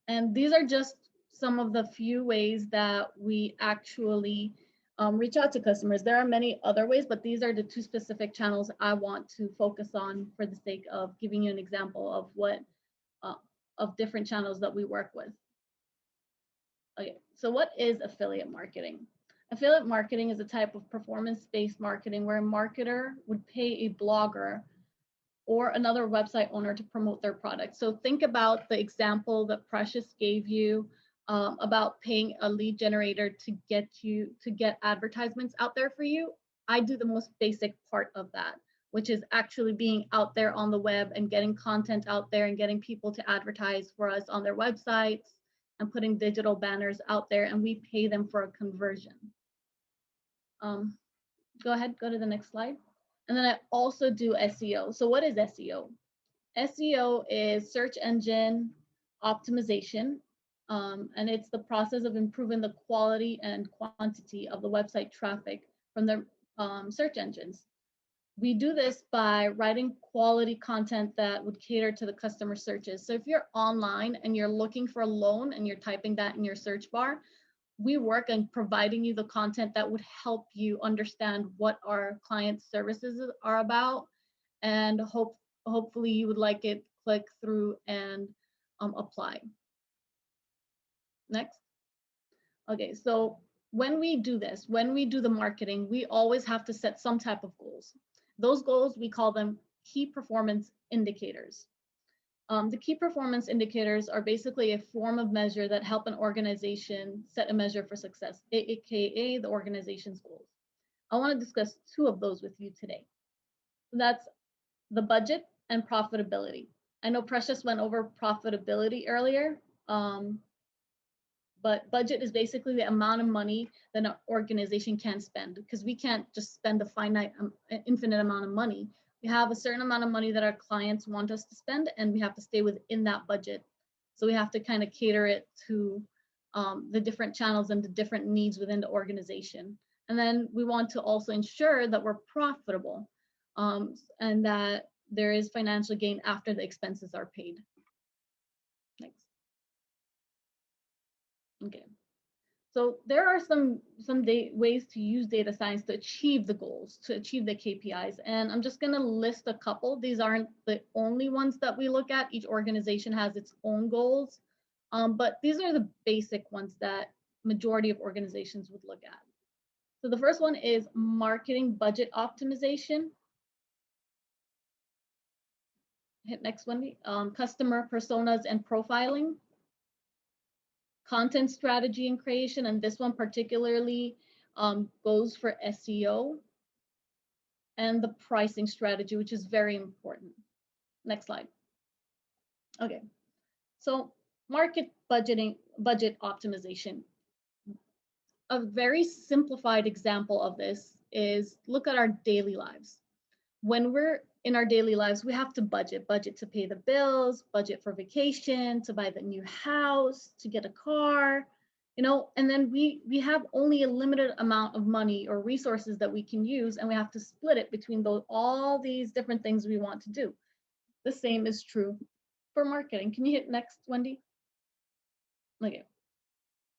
G: And these are just some of the few ways that we actually reach out to customers. There are many other ways, but these are the two specific channels I want to focus on for the sake of giving you an example of what of different channels that we work with. Okay, so what is affiliate marketing? Affiliate marketing is a type of performance-based marketing where a marketer would pay a blogger or another website owner to promote their product. So think about the example that Precious gave you about paying a lead generator to get advertisements out there for you. I do the most basic part of that, which is actually being out there on the web and getting content out there and getting people to advertise for us on their websites and putting digital banners out there, and we pay them for a conversion. Go ahead, go to the next slide. And then I also do SEO. So what is SEO? SEO is search engine optimization. And it's the process of improving the quality and quantity of the website traffic from the search engines. We do this by writing quality content that would cater to the customer searches. So if you're online and you're looking for a loan and you're typing that in your search bar, we work on providing you the content that would help you understand what our client services are about, and hopefully you would like it, click through and apply. Next. Okay, so when we do this, when we do the marketing, we always have to set some type of goals. Those goals, we call them key performance indicators. The key performance indicators are basically a form of measure that help an organization set a measure for success, aka the organization's goals. I want to discuss two of those with you today. That's the budget and profitability. I know Precious went over profitability earlier, but budget is basically the amount of money that an organization can spend, because we can't just spend a finite, infinite amount of money. We have a certain amount of money that our clients want us to spend, and we have to stay within that budget. So we have to kind of cater it to the different channels and the different needs within the organization. And then we want to also ensure that we're profitable and that there is financial gain after the expenses are paid. Next. Okay. So there are some ways to use data science to achieve the goals, to achieve the KPIs. And I'm just going to list a couple. These aren't the only ones that we look at. Each organization has its own goals. But these are the basic ones that majority of organizations would look at. So the first one is marketing budget optimization. Hit next, Wendy. Customer personas and profiling. Content strategy and creation, and this one particularly goes for SEO, and the pricing strategy, which is very important. Next slide. Okay, so budget optimization. A very simplified example of this is look at our daily lives. When we're in our daily lives, we have to budget to pay the bills, budget for vacation, to buy the new house, to get a car, and then we have only a limited amount of money or resources that we can use, and we have to split it between all these different things we want to do. The same is true for marketing. Can you hit next, Wendy? Okay.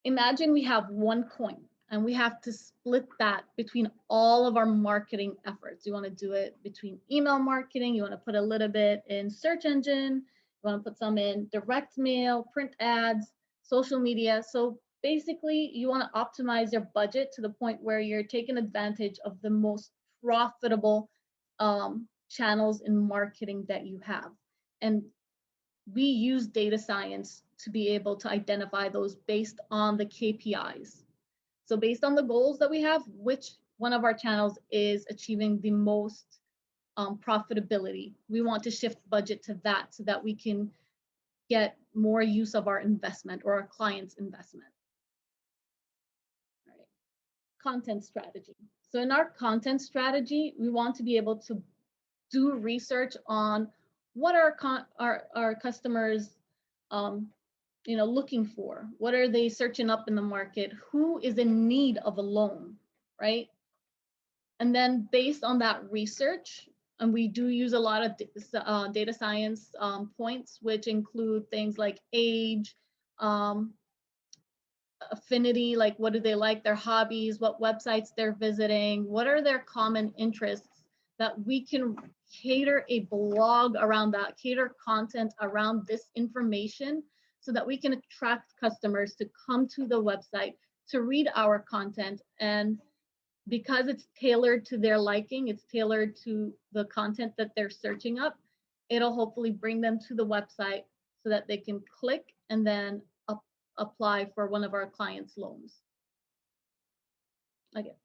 G: Imagine we have one coin, and we have to split that between all of our marketing efforts. You want to do it between email marketing, you want to put a little bit in search engine, you want to put some in direct mail, print ads, social media. So basically, you want to optimize your budget to the point where you're taking advantage of the most profitable channels in marketing that you have. And we use data science to be able to identify those based on the KPIs. So based on the goals that we have, which one of our channels is achieving the most profitability, we want to shift budget to that so that we can get more use of our investment or our client's investment. All right. Content strategy. So in our content strategy, we want to be able to do research on what our customers looking for. What are they searching up in the market? Who is in need of a loan, right? And then based on that research, and we do use a lot of data science points, which include things like age, affinity, like what do they like, their hobbies, what websites they're visiting, what are their common interests, that we can cater a blog around that, cater content around this information, so that we can attract customers to come to the website to read our content. And because it's tailored to their liking, it's tailored to the content that they're searching up, it'll hopefully bring them to the website so that they can click and then apply for one of our clients' loans. Okay.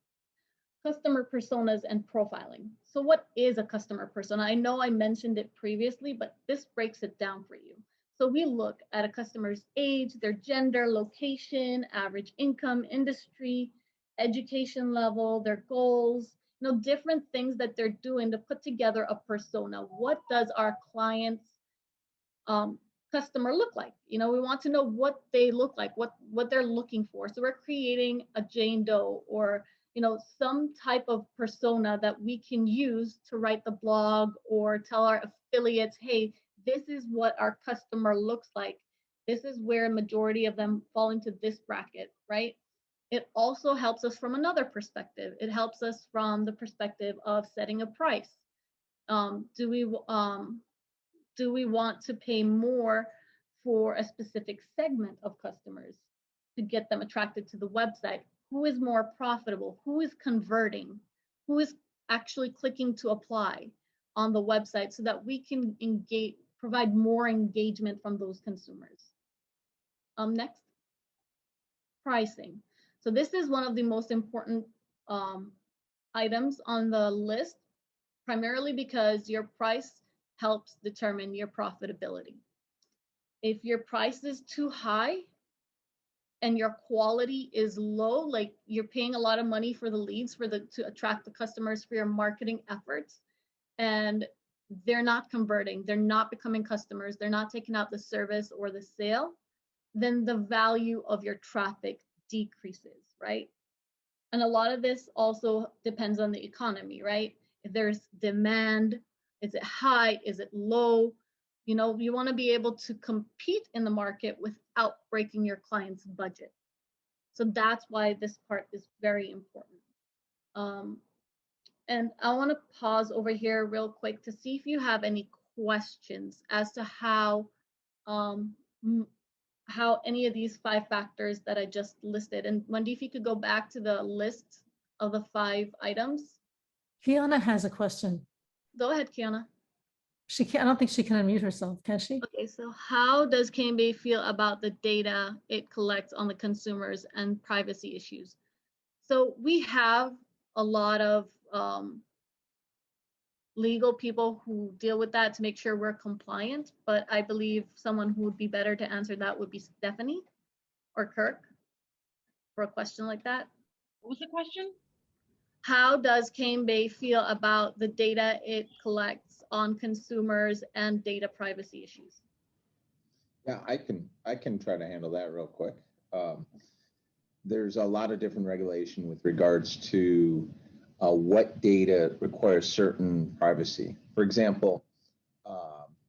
G: Customer personas and profiling. So what is a customer persona? I know I mentioned it previously, but this breaks it down for you. So we look at a customer's age, their gender, location, average income, industry, education level, their goals, different things that they're doing to put together a persona. What does our client's customer look like? We want to know what they look like, what they're looking for. So we're creating a Jane Doe or some type of persona that we can use to write the blog or tell our affiliates, hey, this is what our customer looks like. This is where a majority of them fall into this bracket, right? It also helps us from another perspective. It helps us from the perspective of setting a price. Do we want to pay more for a specific segment of customers to get them attracted to the website? Who is more profitable? Who is converting? Who is actually clicking to apply on the website so that we can provide more engagement from those consumers? Next, pricing. So this is one of the most important items on the list, primarily because your price helps determine your profitability. If your price is too high and your quality is low, like you're paying a lot of money for the leads to attract the customers for your marketing efforts, and they're not converting, they're not becoming customers, they're not taking out the service or the sale, then the value of your traffic decreases, right? And a lot of this also depends on the economy, right? If there's demand, is it high, is it low? You want to be able to compete in the market without breaking your client's budget. So that's why this part is very important. And I want to pause over here real quick to see if you have any questions as to how any of these 5 factors that I just listed. And Wyndi, if you could go back to the list of the 5 items.
A: Kiana has a question.
G: Go ahead, Kiana.
A: I don't think she can unmute herself, can she?
G: Okay, so how does Kahoot feel about the data it collects on the consumers and privacy issues? So we have a lot of legal people who deal with that to make sure we're compliant, but I believe someone who would be better to answer that would be Stephanie or Kirk for a question like that.
D: What was the question?
G: How does Kahoot feel about the data it collects on consumers and data privacy issues?
C: Yeah, I can try to handle that real quick. There's a lot of different regulation with regards to what data requires certain privacy. For example,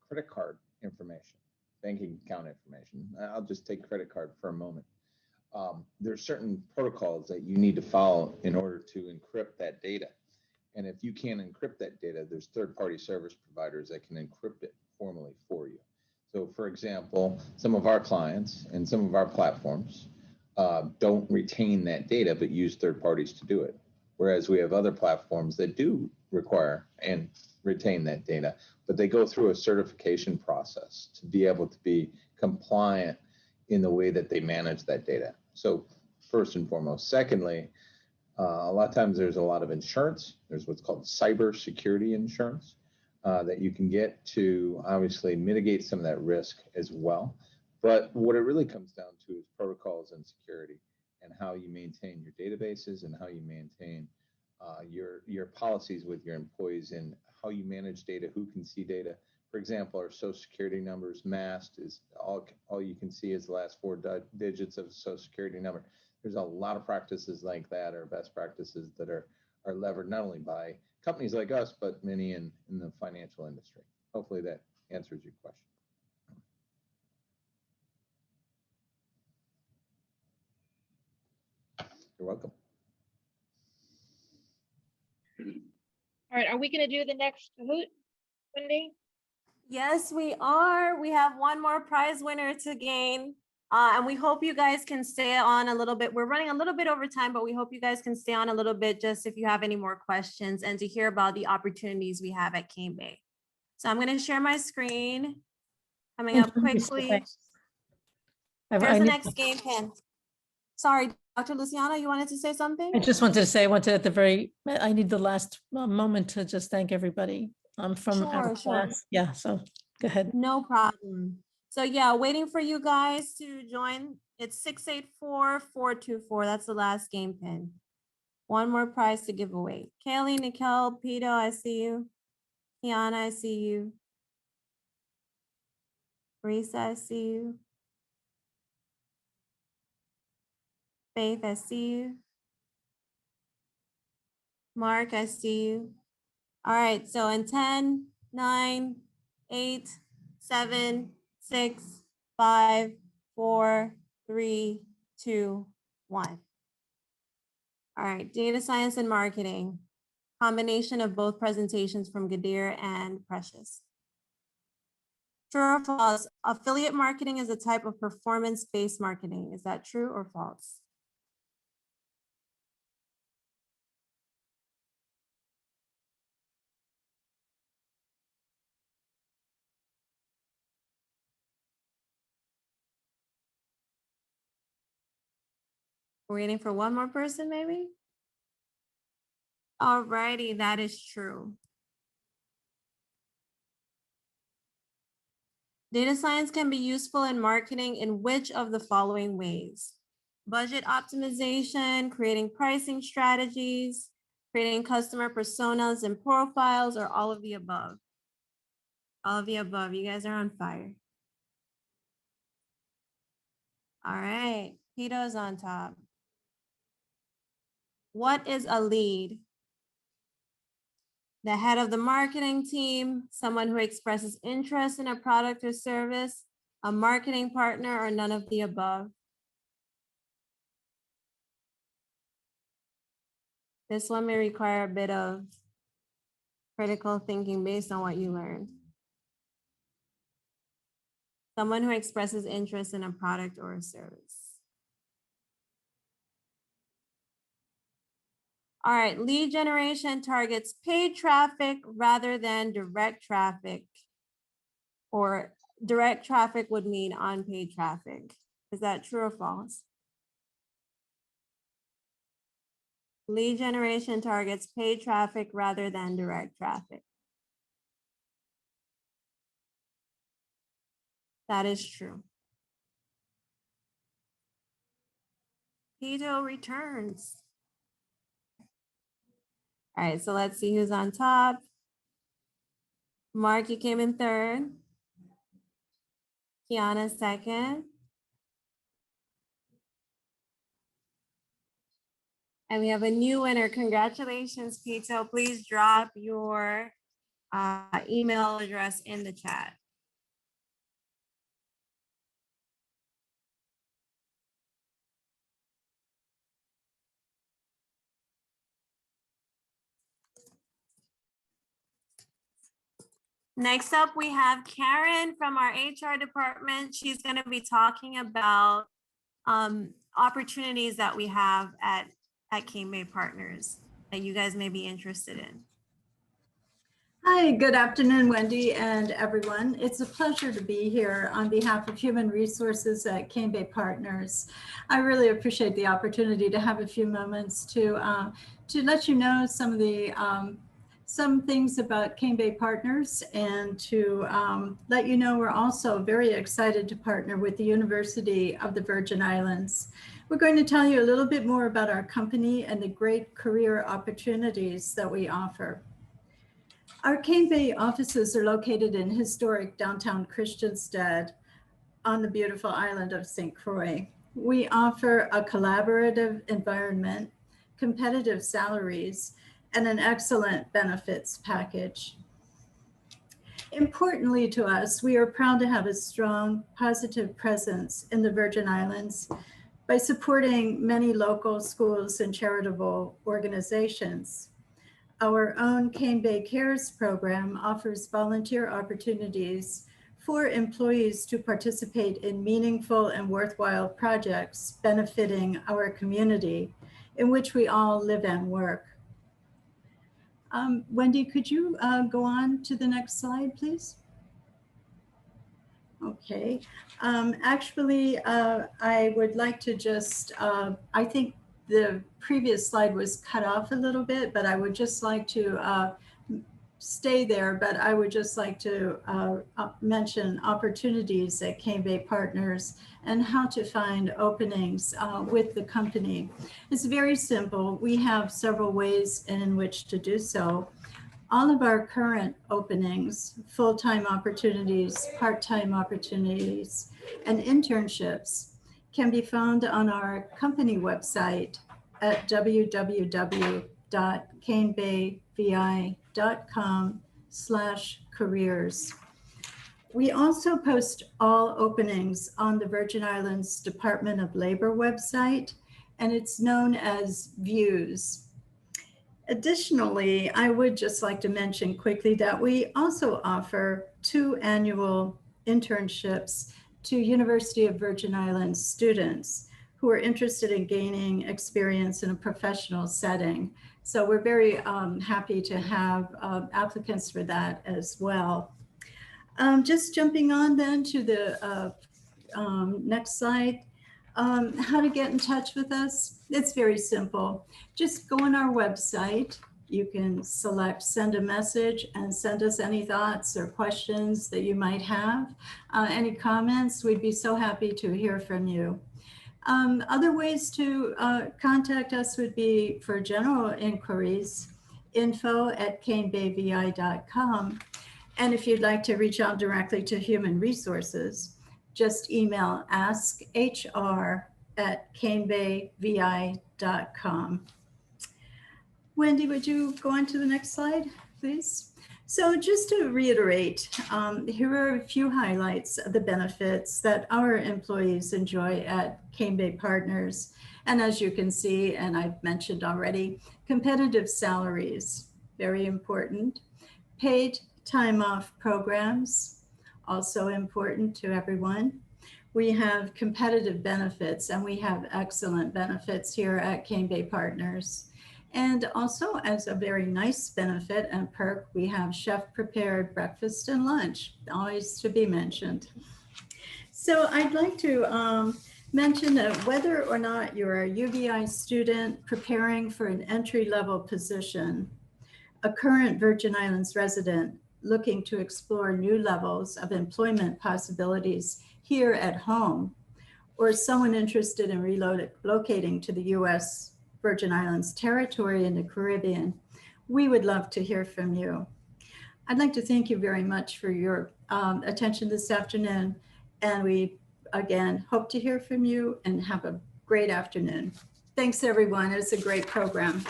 C: credit card information, banking account information. I'll just take credit card for a moment. There's certain protocols that you need to follow in order to encrypt that data. And if you can't encrypt that data, there's third-party service providers that can encrypt it formally for you. So for example, some of our clients and some of our platforms don't retain that data, but use third parties to do it. Whereas we have other platforms that do require and retain that data, but they go through a certification process to be able to be compliant in the way that they manage that data. So first and foremost. Secondly, a lot of times there's a lot of insurance. There's what's called cyber security insurance that you can get to obviously mitigate some of that risk as well. But what it really comes down to is protocols and security and how you maintain your databases and how you maintain your policies with your employees and how you manage data, who can see data. For example, our social security numbers masked is all you can see is the last 4 digits of a social security number. There's a lot of practices like that, or best practices that are levered not only by companies like us, but many in the financial industry. Hopefully that answers your question. You're welcome.
D: All right, are we gonna do the next Kahoot, Wyndi?
B: Yes, we are. We have one more prize winner to gain. And we hope you guys can stay on a little bit. We're running a little bit over time, but we hope you guys can stay on a little bit just if you have any more questions and to hear about the opportunities we have at Kahoot. So I'm going to share my screen. Coming up quickly. Here's the next game pin. Sorry, Dr. Luciano, you wanted to say something?
A: I just wanted to say, I need the last moment to just thank everybody from our class. Yeah, so go ahead.
B: No problem. So yeah, waiting for you guys to join. It's 684-424. That's the last game pin. One more prize to give away. Kaylee, Nicole, Pito, I see you. Kiana, I see you. Risa, I see you. Faith, I see you. Mark, I see you. All right, so in 10, 9, 8, 7, 6, 5, 4, 3, 2, 1. All right, data science and marketing. Combination of both presentations from Ghadeer and Precious. True or false? Affiliate marketing is a type of performance-based marketing. Is that true or false? We're waiting for one more person, maybe? All righty, that is true. Data science can be useful in marketing in which of the following ways? Budget optimization, creating pricing strategies, creating customer personas and profiles, or all of the above? All of the above. You guys are on fire. All right, Pito's on top. What is a lead? The head of the marketing team, someone who expresses interest in a product or service, a marketing partner, or none of the above? This one may require a bit of critical thinking based on what you learned. Someone who expresses interest in a product or a service. All right, lead generation targets paid traffic rather than direct traffic, or direct traffic would mean unpaid traffic. Is that true or false? Lead generation targets paid traffic rather than direct traffic. That is true. Pito returns. All right, so let's see who's on top. Mark, you came in third. Kiana second. And we have a new winner. Congratulations, Pito. Please drop your email address in the chat. Next up, we have Karen from our HR department. She's going to be talking about opportunities that we have at Cane Bay Partners that you guys may be interested in.
H: Hi, good afternoon, Wendy and everyone. It's a pleasure to be here on behalf of Human Resources at Cane Bay Partners. I really appreciate the opportunity to have a few moments to let you know some of the some things about Cane Bay Partners, and to let you know we're also very excited to partner with the University of the Virgin Islands. We're going to tell you a little bit more about our company and the great career opportunities that we offer. Our Cane Bay offices are located in historic downtown Christiansted on the beautiful island of St. Croix. We offer a collaborative environment, competitive salaries, and an excellent benefits package. Importantly to us, we are proud to have a strong, positive presence in the Virgin Islands by supporting many local schools and charitable organizations. Our own Cane Bay Cares program offers volunteer opportunities for employees to participate in meaningful and worthwhile projects benefiting our community in which we all live and work. Wendy, could you go on to the next slide, please? Okay. Actually, I would like to just, I think the previous slide was cut off a little bit, but I would just like to stay there, but I would just like to mention opportunities at Cane Bay Partners and how to find openings with the company. It's very simple. We have several ways in which to do so. All of our current openings, full-time opportunities, part-time opportunities, and internships can be found on our company website at www.canebaypartners.com. www.canebayvi.com/careers. We also post all openings on the Virgin Islands Department of Labor website, and it's known as Views. Additionally, I would just like to mention quickly that we also offer 2 annual internships to University of Virgin Islands students who are interested in gaining experience in a professional setting. So we're very happy to have applicants for that as well. Just jumping on then to the next slide. How to get in touch with us? It's very simple. Just go on our website. You can select send a message and send us any thoughts or questions that you might have. Any comments, we'd be so happy to hear from you. Other ways to contact us would be for general inquiries, info@canebayvi.com. And if you'd like to reach out directly to Human Resources, just email askhr@canebayvi.com. Wyndi, would you go on to the next slide, please? So just to reiterate, here are a few highlights of the benefits that our employees enjoy at Cane Bay Partners. And as you can see, and I've mentioned already, competitive salaries, very important. Paid time off programs, also important to everyone. We have competitive benefits, and we have excellent benefits here at Cane Bay Partners. And also, as a very nice benefit and perk, we have chef prepared breakfast and lunch, always to be mentioned. So I'd like to mention that whether or not you're a UVI student preparing for an entry-level position, a current Virgin Islands resident looking to explore new levels of employment possibilities here at home, or someone interested in relocating to the US Virgin Islands territory in the Caribbean, we would love to hear from you. I'd like to thank you very much for your attention this afternoon. And we, again, hope to hear from you and have a great afternoon. Thanks, everyone. It's a great program.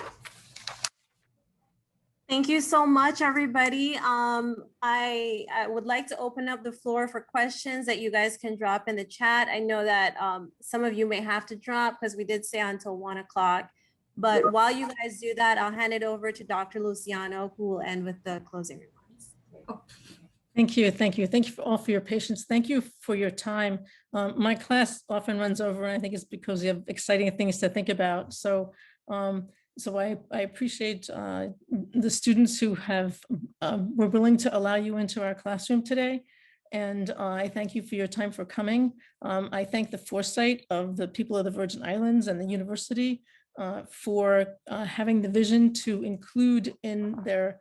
B: Thank you so much, everybody. I would like to open up the floor for questions that you guys can drop in the chat. I know that some of you may have to drop because we did say until 1 o'clock. But while you guys do that, I'll hand it over to Dr. Luciano, who will end with the closing remarks.
A: Thank you. Thank you. Thank you all for your patience. Thank you for your time. My class often runs over, and I think it's because you have exciting things to think about. So I appreciate the students who were willing to allow you into our classroom today. And I thank you for your time for coming. I thank the foresight of the people of the Virgin Islands and the university for having the vision to include in their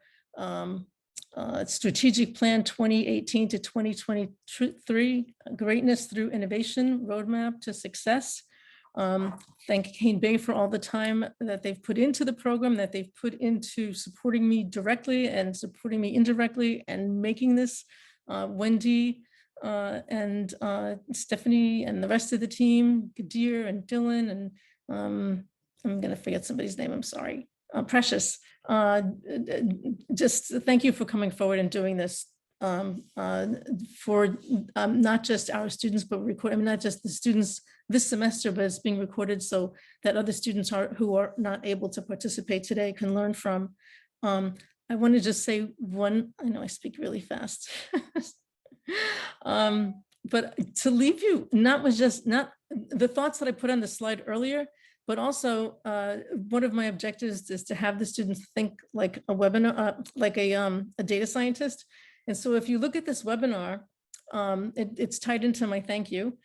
A: strategic plan 2018 to 2023, greatness through innovation, roadmap to success. Thank Cane Bay for all the time that they've put into the program, that they've put into supporting me directly and supporting me indirectly and making this. Wyndi and Stephanie and the rest of the team, Ghadeer and Dylan, and I'm going to forget somebody's name, I'm sorry, Precious. Just thank you for coming forward and doing this for not just our students, but not just the students this semester, but it's being recorded so that other students who are not able to participate today can learn from. I want to just say one, I know I speak really fast, but to leave you not the thoughts that I put on the slide earlier, but also one of my objectives is to have the students think like a webinar, like a data scientist. And so if you look at this webinar, it's tied into my thank you.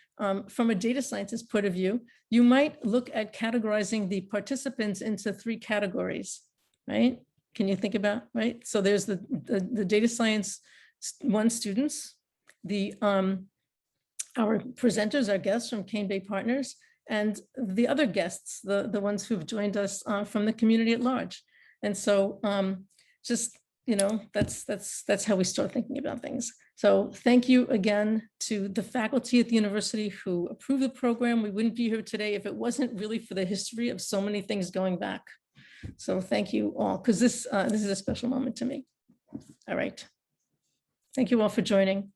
A: From a data scientist point of view, you might look at categorizing the participants into 3 categories, right? Can you think about, right? So there's the data science 1 students, our presenters, our guests from Cane Bay Partners, and the other guests, the ones who've joined us from the community at large. And so just, that's how we start thinking about things. So thank you again to the faculty at the university who approved the program. We wouldn't be here today if it wasn't really for the history of so many things going back. So thank you all, because this is a special moment to me. All right. Thank you all for joining.